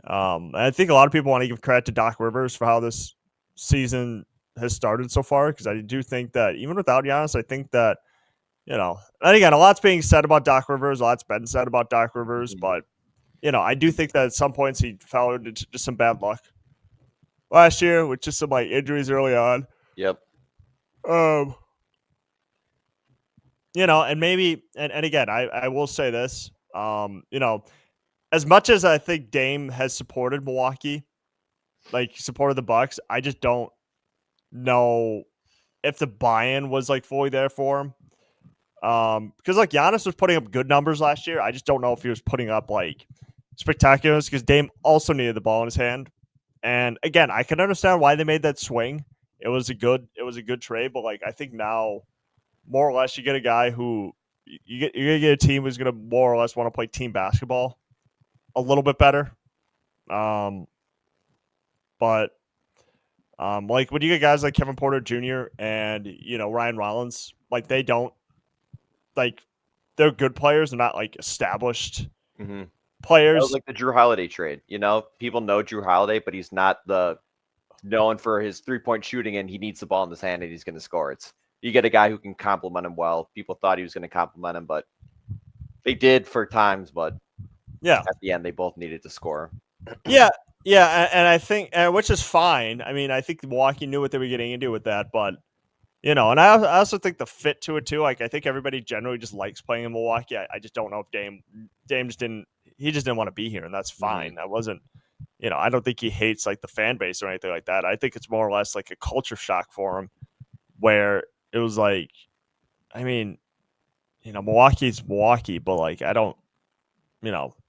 I think a lot of people want to give credit to Doc Rivers for how this season has started so far because I do think that even without Giannis, I think that and again, a lot's being said about Doc Rivers, a lot's been said about Doc Rivers, but I do think that at some points he fell into just some bad luck last year with just some like injuries early on. Yep. And maybe and again, I will say this, as much as I think Dame has supported Milwaukee, like supported the Bucks, I just don't know if the buy-in was like fully there for him. Because like Giannis was putting up good numbers last year. I just don't know if he was putting up like spectacular because Dame also needed the ball in his hand. And again, I can understand why they made that swing. It was a good trade, but like I think now more or less you get a guy who you're gonna get a team who's gonna more or less want to play team basketball a little bit better. But like when you get guys like Kevin Porter Jr. and Ryan Rollins, like they don't like they're good players, they're not like established players. That was like the Drew Holiday trade. People know Drew Holiday, but he's not known for his 3-point shooting, and he needs the ball in his hand and he's going to score. You get a guy who can complement him well. People thought he was going to complement him, but they did for times. But at the end, they both needed to score. Yeah, and I think, which is fine. I mean, I think Milwaukee knew what they were getting into with that, but and I also think the fit to it too. Like, I think everybody generally just likes playing in Milwaukee. I just don't know if Dame just didn't want to be here, and that's fine. That wasn't, I don't think he hates like the fan base or anything like that. I think it's more or less like a culture shock for him, where it was like, I mean, Milwaukee's Milwaukee, but like I don't,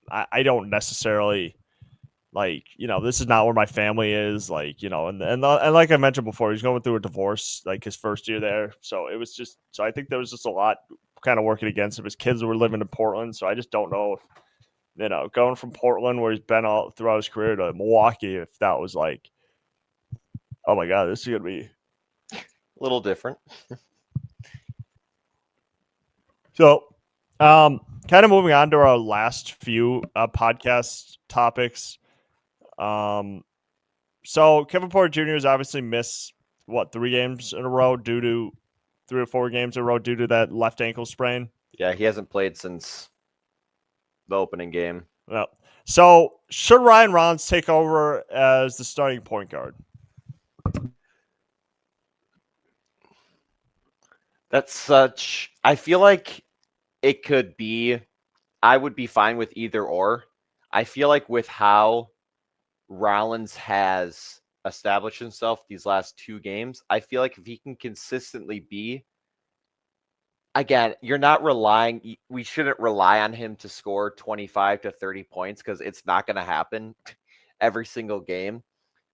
I don't necessarily. Like, this is not where my family is. Like, and like I mentioned before, he's going through a divorce, like his first year there. So it was just, I think there was just a lot kind of working against him. His kids were living in Portland. So I just don't know if, going from Portland where he's been all throughout his career to Milwaukee, if that was like, oh my God, this is going to be a little different. So, kind of moving on to our last few podcast topics. So Kevin Porter Jr. has obviously missed 3 games in a row 3 or 4 games in a row due to that left ankle sprain. Yeah, he hasn't played since the opening game. Well, so should Ryan Rollins take over as the starting point guard? I feel like it could be, I would be fine with either or. I feel like with how Rollins has established himself these last 2 games, I feel like if he can consistently be, again, we shouldn't rely on him to score 25 to 30 points because it's not going to happen every single game.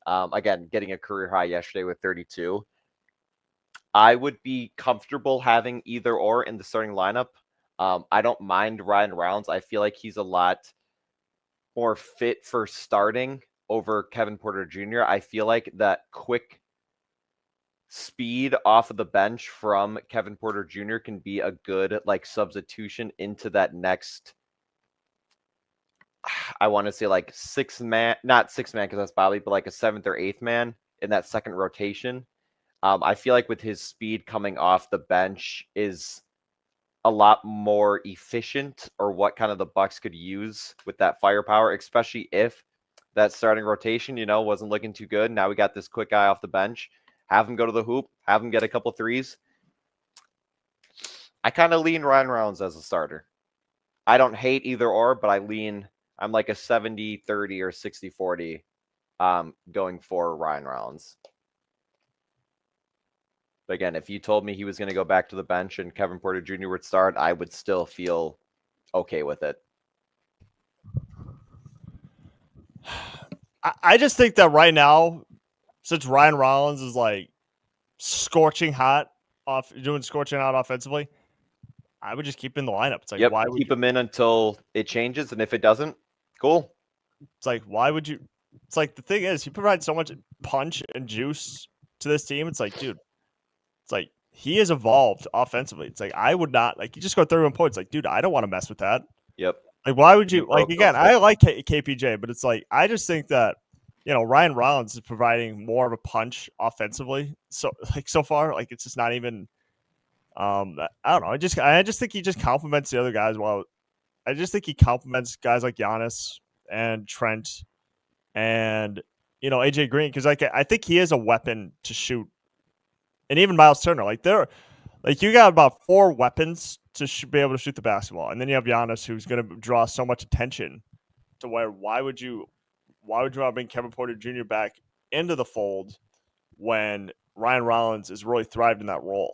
Again, getting a career high yesterday with 32. I would be comfortable having either or in the starting lineup. I don't mind Ryan Rollins. I feel like he's a lot more fit for starting over Kevin Porter Jr. I feel like that quick speed off of the bench from Kevin Porter Jr. can be a good like substitution into that next, I want to say like 6 man, not 6 man because that's Bobby, but like a 7th or 8th man in that second rotation. I feel like with his speed coming off the bench is a lot more efficient, or what kind of the Bucks could use with that firepower, especially if that starting rotation, wasn't looking too good. Now we got this quick guy off the bench. Have him go to the hoop. Have him get a couple threes. I kind of lean Ryan Rollins as a starter. I don't hate either or, but I'm like a 70-30 or 60-40 going for Ryan Rollins. But again, if you told me he was going to go back to the bench and Kevin Porter Jr. would start, I would still feel okay with it. I just think that right now, since Ryan Rollins is like scorching hot offensively, I would just keep him in the lineup. It's like, Yep, why would keep him in until it changes, and if it doesn't, cool. It's like, why would you? It's like, the thing is, he provides so much punch and juice to this team. It's like, dude, it's like he has evolved offensively. It's like, I would not, like, you just go 31 points. Like, dude, I don't want to mess with that. Yep. Like, why would you? You Like, broke, again, don't fix I like KPJ, but it's like, I just think that, Ryan Rollins is providing more of a punch offensively. So, like, so far, like, it's just not even. I don't know. I just think he just complements the other guys well. I just think he complements guys like Giannis and Trent and AJ Green, because like I think he is a weapon to shoot, and even Myles Turner. Like you got about 4 weapons to be able to shoot the basketball, and then you have Giannis, who's going to draw so much attention. To where why would you want to bring Kevin Porter Jr. back into the fold when Ryan Rollins is really thrived in that role?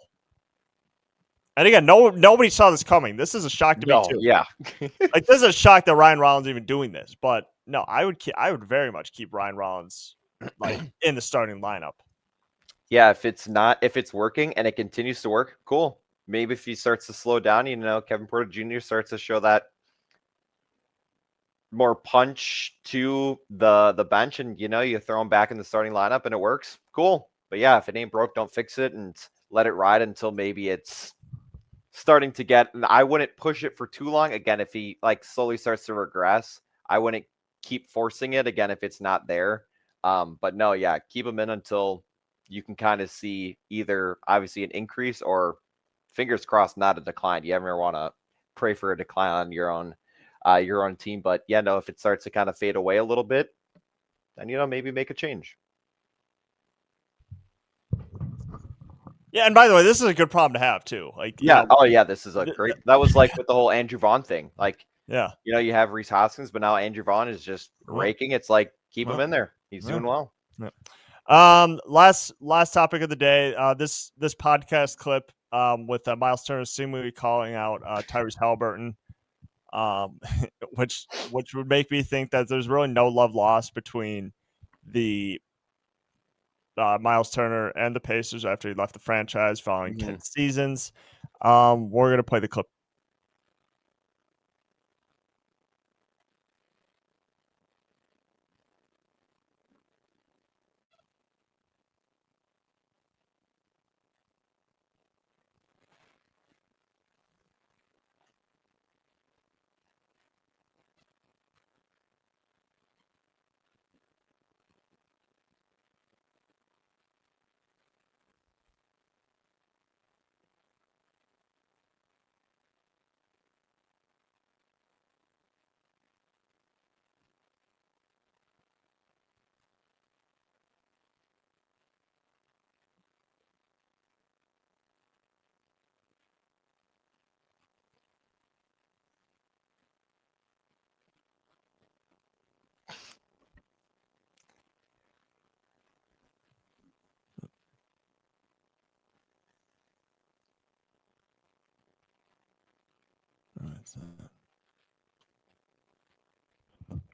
And again, nobody saw this coming. This is a shock to me too. Yeah. Like, this is a shock that Ryan Rollins even doing this. But no, I would very much keep Ryan Rollins like in the starting lineup. Yeah, if it's working and it continues to work, cool. Maybe if he starts to slow down, Kevin Porter Jr. starts to show that more punch to the bench, and you throw him back in the starting lineup and it works, cool. But yeah, if it ain't broke, don't fix it, and let it ride until maybe it's starting to get. And I wouldn't push it for too long. Again, if he like slowly starts to regress, I wouldn't keep forcing it again if it's not there. But no, yeah, keep him in until you can kind of see either obviously an increase or, fingers crossed, not a decline. You ever want to pray for a decline on your own team. But yeah, no, if it starts to kind of fade away a little bit, then maybe make a change. Yeah, and by the way, this is a good problem to have too. Like, yeah, this is a great. That was like with the whole Andrew Vaughn thing. Like, yeah, you have Reese Hoskins, but now Andrew Vaughn is just raking. It's like, keep him in there. He's doing well. Yeah. Last topic of the day. This podcast clip with Myles Turner seemingly calling out Tyrese Halliburton, which would make me think that there's really no love lost between the Myles Turner and the Pacers after he left the franchise following 10 seasons. We're gonna play the clip.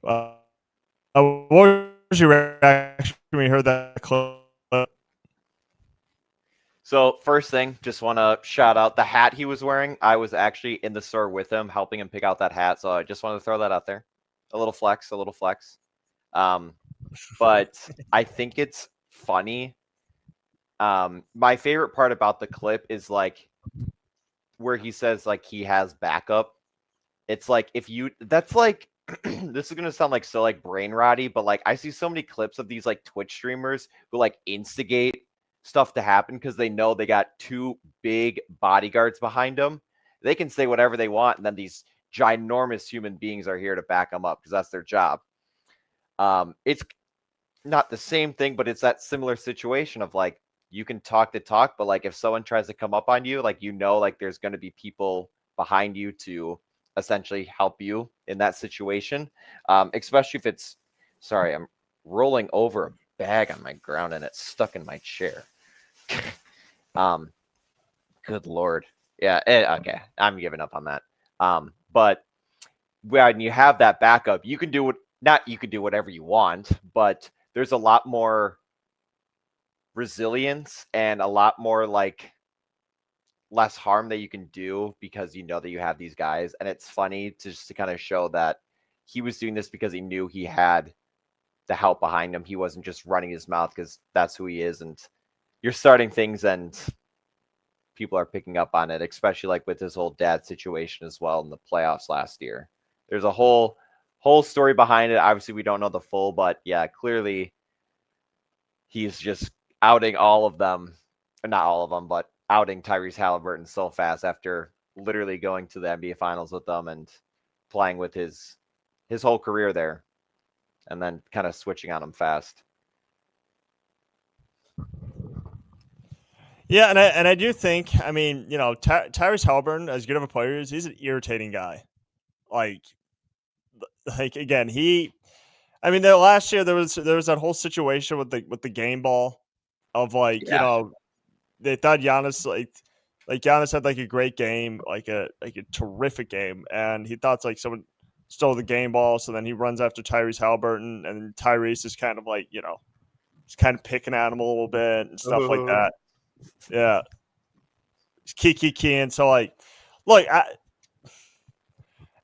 What was your reaction when you heard that clip? So first thing, just want to shout out the hat he was wearing. I was actually in the store with him, helping him pick out that hat. So I just wanted to throw that out there. A little flex. But I think it's funny. My favorite part about the clip is like where he says like he has backup. It's like that's like this is gonna sound like so like brain rotty, but like I see so many clips of these like Twitch streamers who like instigate stuff to happen because they know they got 2 big bodyguards behind them. They can say whatever they want, and then these ginormous human beings are here to back them up because that's their job. It's not the same thing, but it's that similar situation of like you can talk the talk, but like if someone tries to come up on you, like like there's going to be people behind you to essentially help you in that situation, especially if it's. Sorry, I'm rolling over a bag on my ground and it's stuck in my chair. Good Lord. Yeah. Okay. I'm giving up on that. But when you have that backup, you can do whatever you want, but there's a lot more resilience and a lot more like less harm that you can do because you know that you have these guys. And it's funny to kind of show that he was doing this because he knew he had the help behind him. He wasn't just running his mouth because that's who he is. And you're starting things and people are picking up on it, especially like with his whole dad situation as well in the playoffs last year. There's a whole story behind it. Obviously, we don't know the full, but yeah, clearly he's just outing all of them, or not all of them, but outing Tyrese Halliburton so fast after literally going to the NBA Finals with them and playing with his whole career there, and then kind of switching on him fast. Yeah, and I do think, I mean, you know, Tyrese Halliburton, as good of a player as he's an irritating guy. Like again, I mean, the last year there was that whole situation with the game ball of like, you know, they thought Giannis like Giannis had like a great game, like a terrific game, and he thought like someone stole the game ball, so then he runs after Tyrese Halliburton, and Tyrese is kind of like, you know, he's kind of picking at him a little bit and stuff like that. Yeah. Kiki, and so like, look,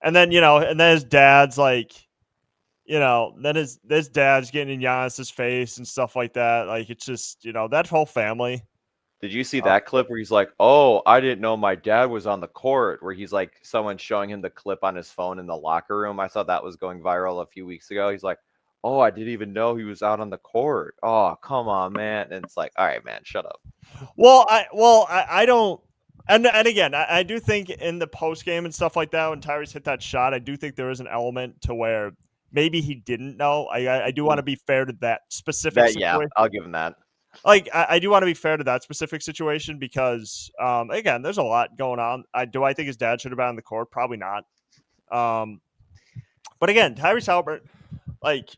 and then, you know, and then his dad's like, you know, then his dad's getting in Giannis's face and stuff like that. Like, it's just, you know, that whole family. Did you see that clip where he's like, "Oh, I didn't know my dad was on the court," where he's like, someone showing him the clip on his phone in the locker room? I saw that was going viral a few weeks ago. He's like, "Oh, I didn't even know he was out on the court. Oh, come on, man." And it's like, all right, man, shut up. Well, I don't. And again, I do think in the post game and stuff like that, when Tyrese hit that shot, I do think there is an element to where maybe he didn't know. I do want to be fair to that specific situation. Yeah, I'll give him that. Like, I do want to be fair to that specific situation because, again, there's a lot going on. I think his dad should have been on the court? Probably not. But again, Tyrese Halliburton, like,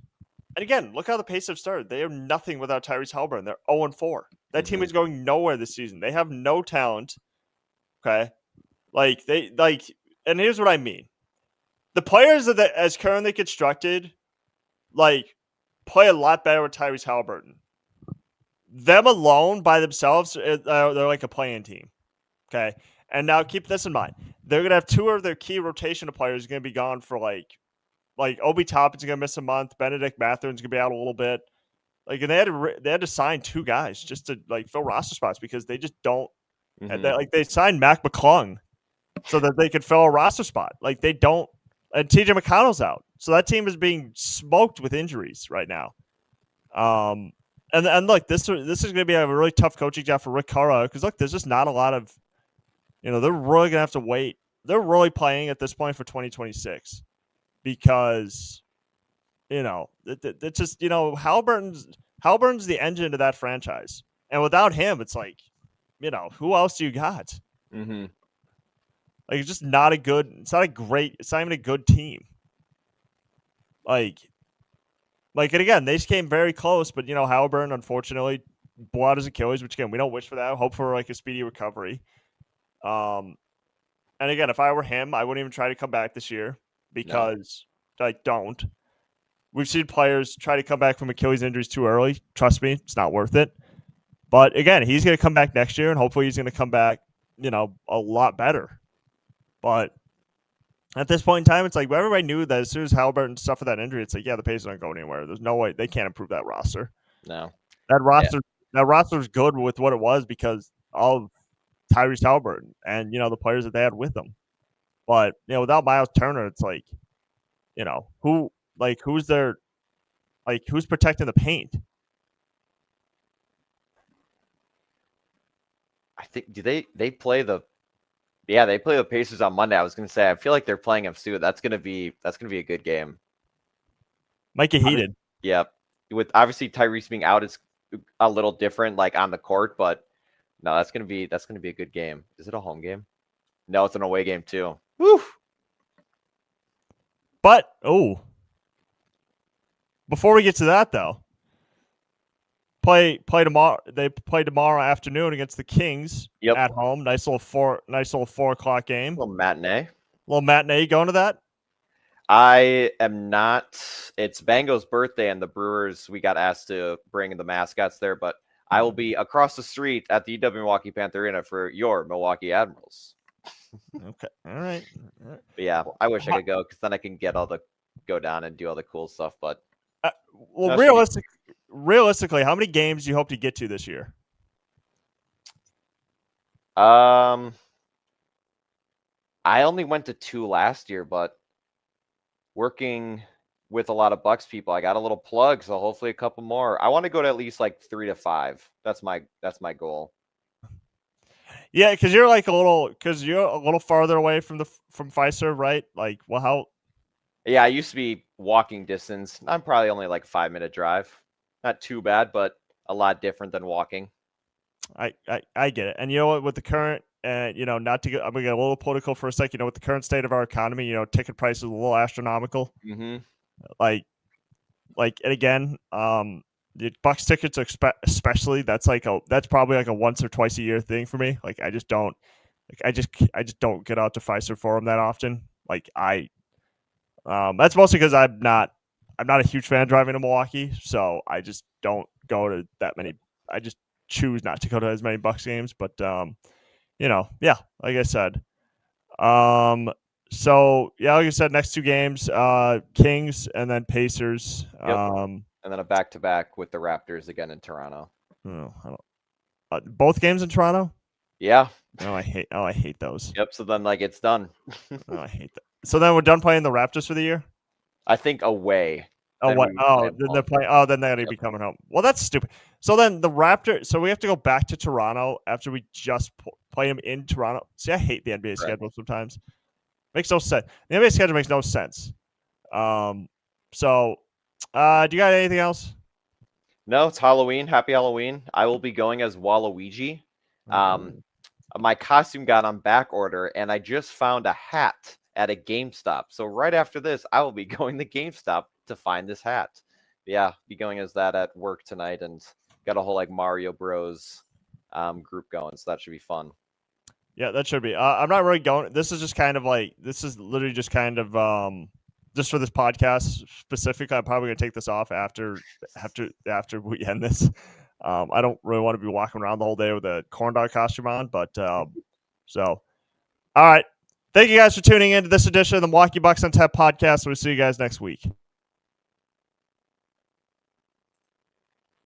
and again, look how the Pacers have started. They have nothing without Tyrese Halliburton. They're 0-4. That team is going nowhere this season. They have no talent. Okay, and here's what I mean: the players that as currently constructed, like, play a lot better with Tyrese Halliburton. Them alone by themselves, they're like a playing team. Okay, and now keep this in mind: they're gonna have two of their key rotational players going to be gone for like Obi Toppin's going to miss a month. Benedict Mathurin's going to be out a little bit. Like, and they had to sign two guys just to like fill roster spots because they just don't. They signed Mac McClung so that they could fill a roster spot. Like, they don't. And TJ McConnell's out, so that team is being smoked with injuries right now. And look, this is going to be a really tough coaching job for Rick Carlisle because look, there's just not a lot of, you know, they're really going to have to wait. They're really playing at this point for 2026 because, you know, it's just, you know, Halliburton's the engine of that franchise, and without him, it's like, you know, who else do you got? Mm-hmm. Like, it's just not a good. It's not even a good team. Like, and again, they just came very close, but you know, Halliburton unfortunately blew out his Achilles, which again, we don't wish for that. Hope for like a speedy recovery. And again, if I were him, I wouldn't even try to come back this year because don't. We've seen players try to come back from Achilles injuries too early. Trust me, it's not worth it. But again, he's going to come back next year, and hopefully he's going to come back, you know, a lot better. But at this point in time, it's like everybody knew that as soon as Halliburton suffered that injury, it's like, yeah, the Pacers aren't going anywhere. There's no way they can't improve that roster. No, that roster was good with what it was because of Tyrese Halliburton and, you know, the players that they had with them. But, you know, without Myles Turner, it's like, you know, who's protecting the paint? I think they play the Pacers on Monday. I was going to say I feel like they're playing them soon. That's going to be a good game. Might get heated. Yeah, with obviously Tyrese being out, it's a little different, like on the court. But no, that's going to be a good game. Is it a home game? No, it's an away game too. Woo! But before we get to that though. Play tomorrow. They play tomorrow afternoon against the Kings at home. Nice little 4:00 game. Little matinee. You going to that? I am not. It's Bango's birthday, and the Brewers. We got asked to bring the mascots there, but I will be across the street at the UW Milwaukee Panther Arena for your Milwaukee Admirals. Okay. All right. But yeah, I wish I could go because then I can go down and do all the cool stuff. But well, realistically, how many games do you hope to get to this year? I only went to 2 last year, but working with a lot of Bucks people, I got a little plug, so hopefully a couple more. I want to go to at least like 3 to 5. That's my goal. Yeah, because you're a little farther away from Fiserv, right? Like, well, how? Yeah, I used to be walking distance. I'm probably only like 5-minute drive. Not too bad, but a lot different than walking. I get it. And you know what? With the current, not to get, I'm gonna get a little political for a second. With the current state of our economy, ticket prices are a little astronomical. Mm-hmm. And again, the Bucks tickets, especially, that's probably like a once or twice a year thing for me. Like, I just don't get out to Fiserv Forum that often. That's mostly because I'm not a huge fan of driving to Milwaukee, so I just don't go to that many. I just choose not to go to as many Bucks games. But yeah, like I said. So yeah, like I said, next 2 games, Kings and then Pacers. Yep. And then a back-to-back with the Raptors again in Toronto. Both games in Toronto. Yeah. Oh, I hate those. Yep. So then, it's done. I hate that. So then we're done playing the Raptors for the year. I think away. Oh, what? Oh, then they're playing. Oh, then they're gonna be coming home. Well, that's stupid. So then the Raptors. So we have to go back to Toronto after we just play them in Toronto. See, I hate the NBA schedule sometimes. Makes no sense. The NBA schedule makes no sense. So, do you got anything else? No, it's Halloween. Happy Halloween. I will be going as Waluigi. My costume got on back order, and I just found a hat at a GameStop. So right after this, I will be going to GameStop to find this hat. Yeah, be going as that at work tonight, and got a whole Mario Bros group going, so that should be fun. Yeah, that should be. I'm not really going. This is literally just kind of just for this podcast specifically. I'm probably gonna take this off after we end this. I don't really want to be walking around the whole day with a corn dog costume on, but so all right. Thank you guys for tuning in to this edition of the Milwaukee Bucks on Tap podcast. We'll see you guys next week.